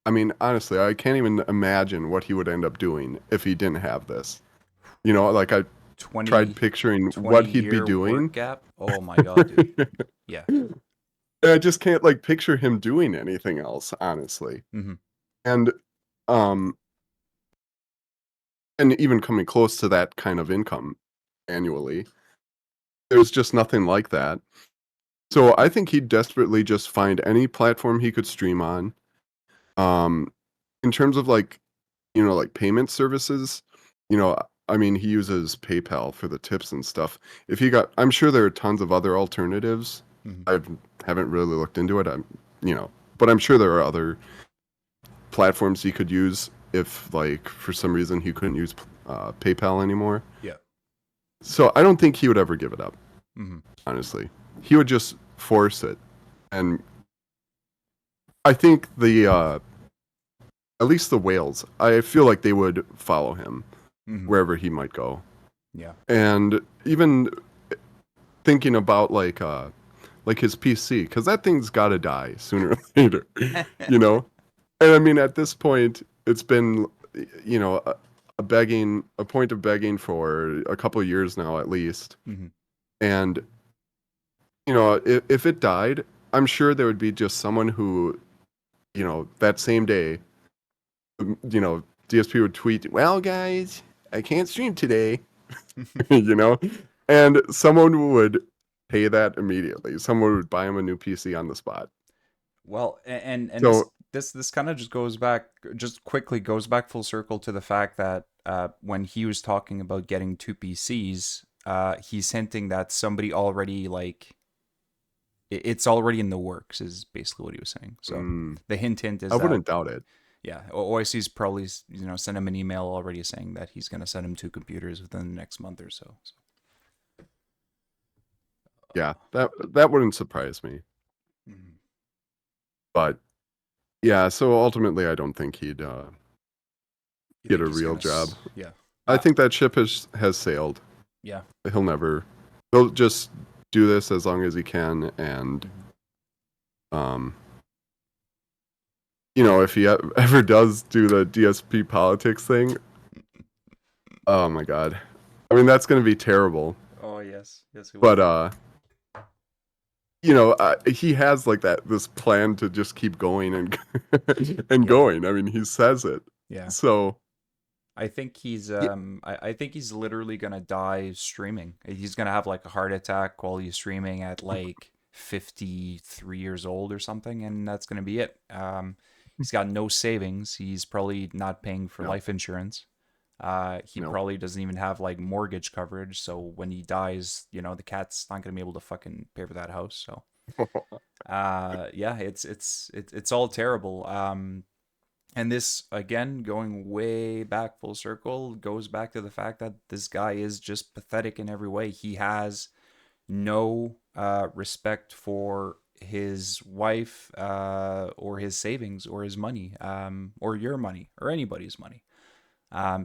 I mean, honestly, I can't even imagine what he would end up doing if he didn't have this. Like, I tried 20 picturing what 20 he'd be year work doing. gap. Oh my god, dude. Yeah. I just can't, like, picture him doing anything else, honestly. Mm-hmm. And um and even coming close to that kind of income annually, there's just nothing like that. So I think he'd desperately just find any platform he could stream on. Um in terms of, like, like payment services, you know, I mean, he uses PayPal for the tips and stuff. I'm sure there are tons of other alternatives. Mm-hmm. I haven't really looked into it. But I'm sure there are other platforms he could use if, like, for some reason he couldn't use PayPal anymore. Yeah. So I don't think he would ever give it up, Mm-hmm. honestly. He would just force it. And I think at least the whales, I feel like they would follow him Mm-hmm. wherever he might go. Yeah. And even thinking about, like his PC, because that thing's got to die sooner or later, you know? And I mean, at this point, it's been, a point of begging for a couple of years now, at least. Mm-hmm. And, if it died, I'm sure there would be just someone who that same day, DSP would tweet, "Well, guys, I can't stream today," you know, and someone would pay that immediately. Someone would buy him a new PC on the spot. Well, and this So, this this kind of just goes back, just quickly goes back full circle to the fact that when he was talking about getting two PCs, he's hinting that somebody already like it's already in the works is basically what he was saying. So the hint I is that wouldn't doubt it. yeah, OIC's probably sent him an email already saying that he's gonna send him two computers within the next month or so. Yeah, that wouldn't surprise me. Mhm. But yeah, so ultimately, I don't think he'd You get think a he's real gonna? job. Yeah. I Uh, think that ship has sailed. yeah. He'll never. He'll just do this as long as he can, and Mhm. um, if he ever does do the DSP politics thing, oh my god, I mean that's gonna be terrible. Oh yes, yes he will. But he has like this plan to just keep going and and Yeah. going. I mean, he says it. Yeah. So I think he's yeah, I think he's literally gonna die streaming. He's gonna have like a heart attack while he's streaming at like 53 years old or something, and that's gonna be it. He's got no savings. He's probably not paying for no, life insurance. He no. probably doesn't even have like mortgage coverage, so when he dies, the cat's not gonna be able to fucking pay for that house. So yeah, it's all terrible. And this, again, going way back full circle, goes back to the fact that this guy is just pathetic in every way. He has no respect for his wife or his savings or his money or your money or anybody's money.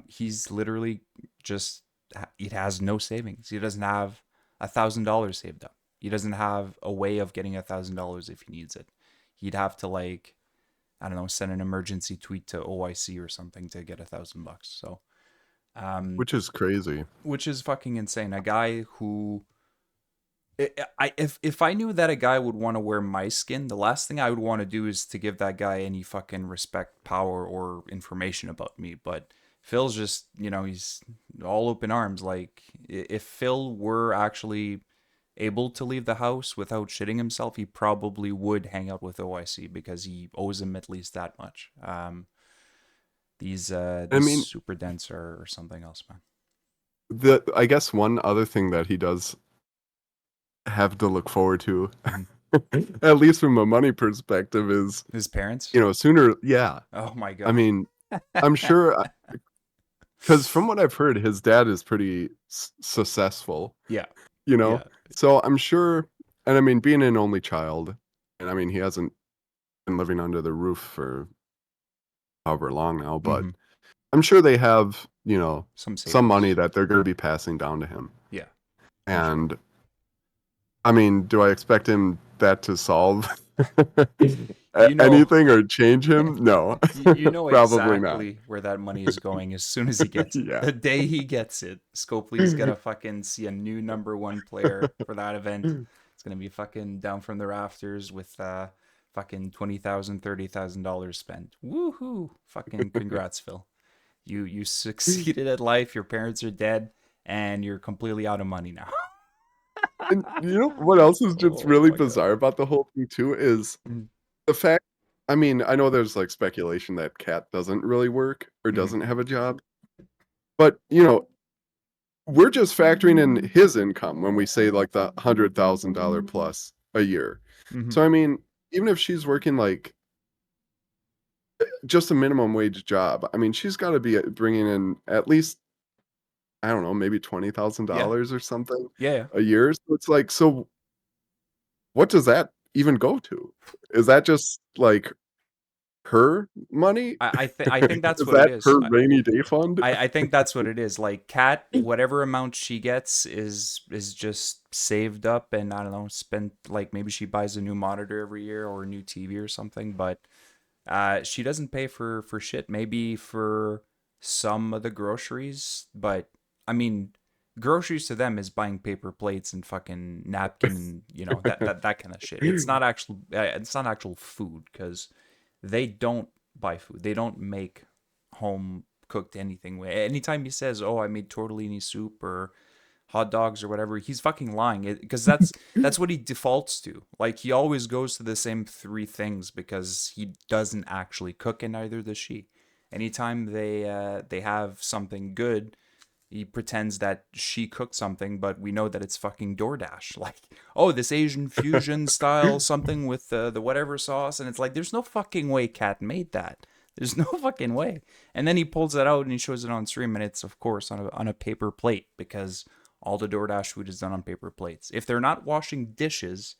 He's literally just, he has no savings. He doesn't have $1,000 saved up. He doesn't have a way of getting $1,000 if he needs it. He'd have to like, I don't know, send an emergency tweet to OIC or something to get $1,000. So, Which is crazy. which is fucking insane. A guy who, if I knew that a guy would want to wear my skin, the last thing I would want to do is to give that guy any fucking respect, power, or information about me. But Phil's just, he's all open arms. Like if Phil were actually able to leave the house without shitting himself, he probably would hang out with OIC because he owes him at least that much. I These mean, super dense are something else, man. I guess one other thing that he does have to look forward to, Hmm. at least from a money perspective, is His parents? sooner. Yeah, Oh my I god. mean, I'm sure because from what I've heard, his dad is pretty successful. Yeah, You know, yeah. so I'm sure, and I mean, being an only child, and I mean, he hasn't been living under the roof for however long now, but Hmm. I'm sure they have, Some some money savings. that they're going to be passing down to him. Yeah, I'm sure. And I mean, do I expect him that to solve You know, anything or change him? No, you know probably not. exactly where that money is going as soon as he gets it. Yeah. The day he gets it, Scopely's gonna fucking see a new number one player for that event. It's gonna be fucking down from the rafters with fucking $20,000, $30,000 spent. Woohoo! Fucking congrats, Phil. You succeeded at life. Your parents are dead, and you're completely out of money now. And you know what else is just Oh really my god. bizarre about the whole thing too is Mhm. the fact. I mean, I know there's like speculation that Cat doesn't really work or Mhm. doesn't have a job, but we're just factoring in his income when we say like the $100,000 plus a year. Mhm. So I mean, even if she's working like just a minimum wage job, I mean, she's got to be bringing in at least I don't know, maybe Yeah. $20,000 or something Yeah. Yeah. a year. So it's like, so what does that even go to? Is that just like her money? I think that's Is what it that is. her rainy day fund? I think that's what it is. Like Kat, whatever amount she gets is just saved up, and I don't know, spent like maybe she buys a new monitor every year or a new TV or something, but she doesn't pay for shit. Maybe for some of the groceries, but I mean, groceries to them is buying paper plates and fucking napkin and that kind of shit. It's not actual food because they don't buy food. They don't make home cooked anything. Anytime he says, "Oh, I made tortellini soup or hot dogs or whatever," he's fucking lying. Because that's what he defaults to. Like he always goes to the same three things because he doesn't actually cook, and neither does she. Anytime they have something good, he pretends that she cooked something, but we know that it's fucking DoorDash. Like, oh, this Asian fusion style something with the whatever sauce, and it's like, there's no fucking way Kat made that. There's no fucking way. And then he pulls that out and he shows it on stream, and it's of course on a paper plate because all the DoorDash food is done on paper plates. If they're not washing dishes,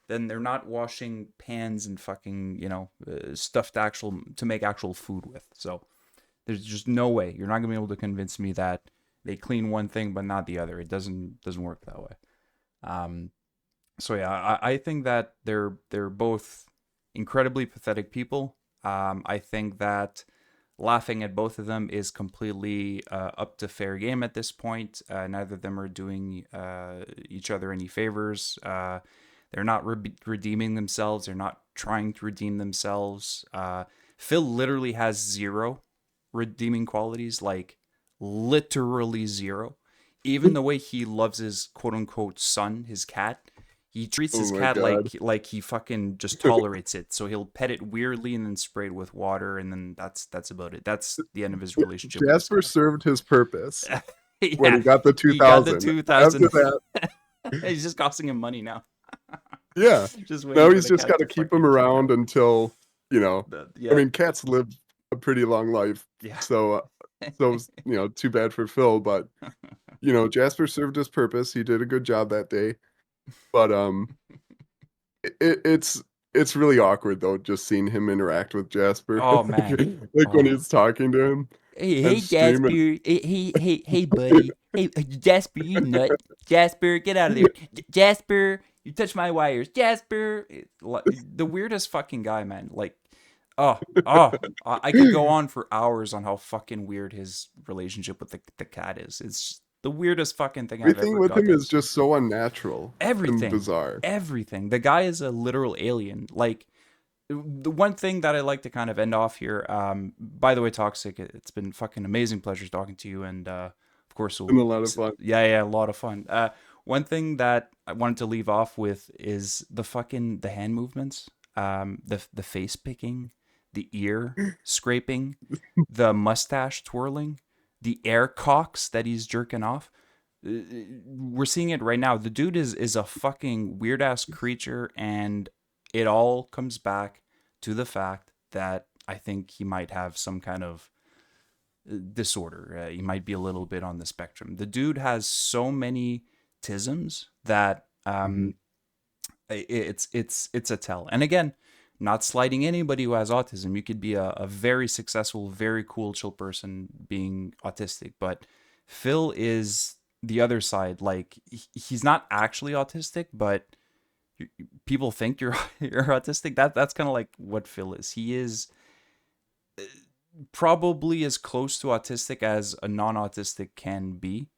then they're not washing pans and fucking stuff to make actual food with. So there's just no way you're not gonna be able to convince me that they clean one thing but not the other. It doesn't work that way. Um, so yeah, I think that they're both incredibly pathetic people. I think that laughing at both of them is completely up to fair game at this point. Neither of them are doing each other any favors. They're not redeeming themselves. They're not trying to redeem themselves. Phil literally has zero redeeming qualities, like literally zero. Even the way he loves his quote unquote son, his cat, he treats Oh his my cat god. like he fucking just tolerates it. So he'll pet it weirdly and then spray it with water, and then that's about it. That's the end of his relationship with his Jasper cat. served his purpose when Yeah, he got the he got the 2000. After 2000. that, He's just costing him money now. yeah. Just Now waiting for he's the just cat got to to keep him fucking check around out. until, you know, I Yeah, mean, cats live a pretty long life. yeah. So, too bad for Phil, but, Jasper served his purpose. He did a good job that day. But, it's really awkward though, just seeing him interact with Jasper. Oh man. Like when Oh. he's talking to him Hey, and Jasper. streaming. Hey, buddy. Hey, Jasper, you nut. Jasper, get out of there. Jasper, you touch my wires. Jasper. The weirdest fucking guy, man. Like, oh, oh. I could go on for hours on how fucking weird his relationship with the cat is. It's the weirdest fucking thing I've Everything ever with got him to is experience. just so unnatural and Everything. bizarre. Everything. The guy is a literal alien. Like, the one thing that I like to kind of end off here. By the way, Toxic, it's been fucking amazing pleasure talking to you, and of course, Been a lot of fun. yeah, a lot of fun. One thing that I wanted to leave off with is the hand movements, the face picking, the ear scraping, the mustache twirling, the air cocks that he's jerking off. We're seeing it right now. The dude is a fucking weird ass creature, and it all comes back to the fact that I think he might have some kind of disorder. He might be a little bit on the spectrum. The dude has so many tisms that Mhm, it's a tell. And again, not slighting anybody who has autism. You could be a very successful, very cool, chill person being autistic, but Phil is the other side. Like he's not actually autistic, but people think you're you're autistic. That's kind of like what Phil is. He is probably as close to autistic as a non-autistic can be,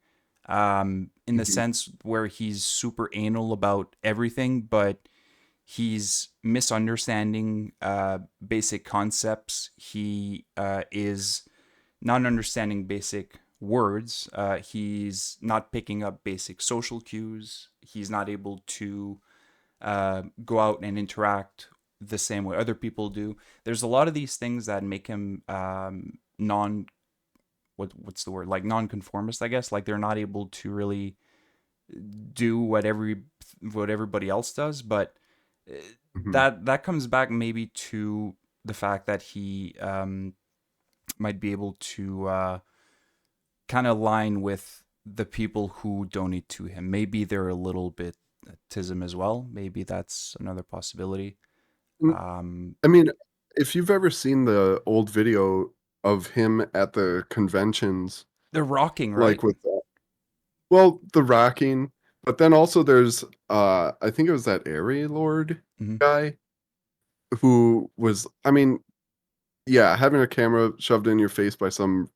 in the mhm, sense where he's super anal about everything, but he's misunderstanding basic concepts. He is not understanding basic words. He's not picking up basic social cues. He's not able to go out and interact the same way other people do. There's a lot of these things that make him non what's the word, like non-conformist, I guess. Like they're not able to really do what everybody else does, but uh, mhm. that comes back maybe to the fact that he might be able to kind of line with the people who donate to him. Maybe they're a little bit tism as well. Maybe that's another possibility. Mm, Um, I mean, if you've ever seen the old video of him at the conventions, they're rocking, right? like with well, the rocking, but then also there's I think it was that Airy Lord Mm-hmm. guy who was, I mean, yeah, having a camera shoved in your face by some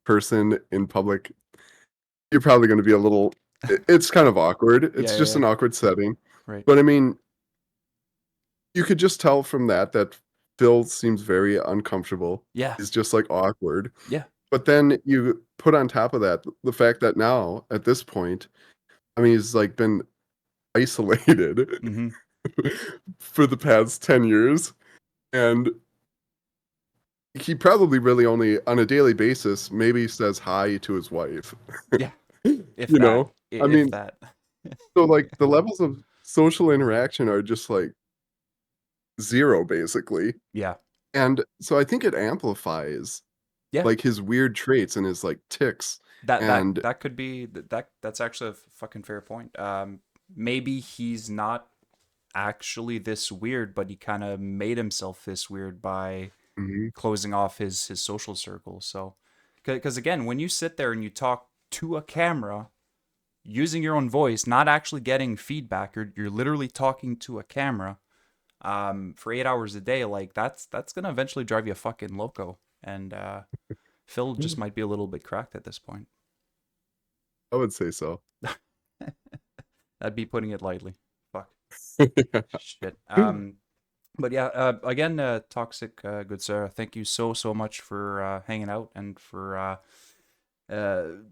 person in public, you're probably going to be a little, it's kind of awkward. Yeah, It's yeah, just yeah. an awkward setting. Right. But I mean, you could just tell from that Phil seems very uncomfortable. Yeah. He's just like awkward. Yeah. But then you put on top of that the fact that now at this point, I mean, he's like been isolated Mm-hmm. for the past 10 years. And he probably really only on a daily basis maybe says hi to his wife. Yeah. If You that. know? I If mean, that. so like the levels of social interaction are just like zero basically. Yeah. And so I think it amplifies Yeah. like his weird traits and his like ticks. And That could be that's actually a fucking fair point. Maybe he's not actually this weird, but he kind of made himself this weird by mhm, closing off his social circle. So, because again, when you sit there and you talk to a camera using your own voice, not actually getting feedback, you're literally talking to a camera for 8 hours a day. Like that's gonna eventually drive you fucking loco. And Phil just might be a little bit cracked at this point. I would say so. That'd be putting it lightly. Fuck. Yeah. Shit. But yeah, again, toxic, good sir. Thank you so much for hanging out and for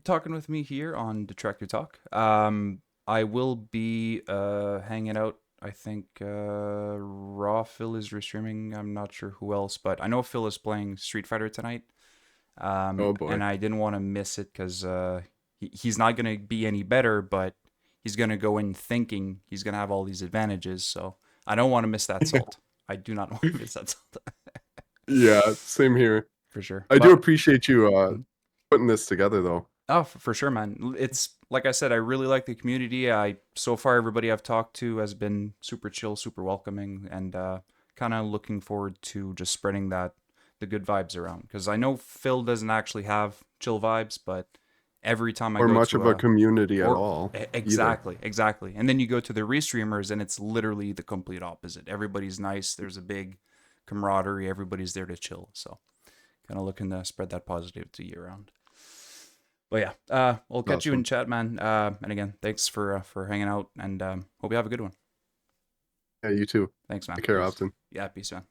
talking with me here on Detractor Talk. I will be hanging out. I think Raw Phil is restreaming. I'm not sure who else, but I know Phil is playing Street Fighter tonight. Oh boy. And I didn't want to miss it because he's not gonna be any better, but he's gonna go in thinking he's gonna have all these advantages. So I don't want to miss that salt. I do not want to miss that salt Yeah, same here. for sure. I do But appreciate you putting this together though. oh, for sure, man. It's like I said, I really like the community. I so far everybody I've talked to has been super chill, super welcoming, and kind of looking forward to just spreading the good vibes around. Because I know Phil doesn't actually have chill vibes, but every time I Or go much to of a a community at or all either. exactly, and then you go to the restreamers and it's literally the complete opposite. Everybody's nice. There's a big camaraderie. Everybody's there to chill. So kind of looking to spread that positivity around. But yeah, I'll catch you in Awesome. chat, man. And again, thanks for hanging out, and hope you have a good one. Yeah, you too. Thanks, man. Take care, Peace. Optin. Yeah, peace, man.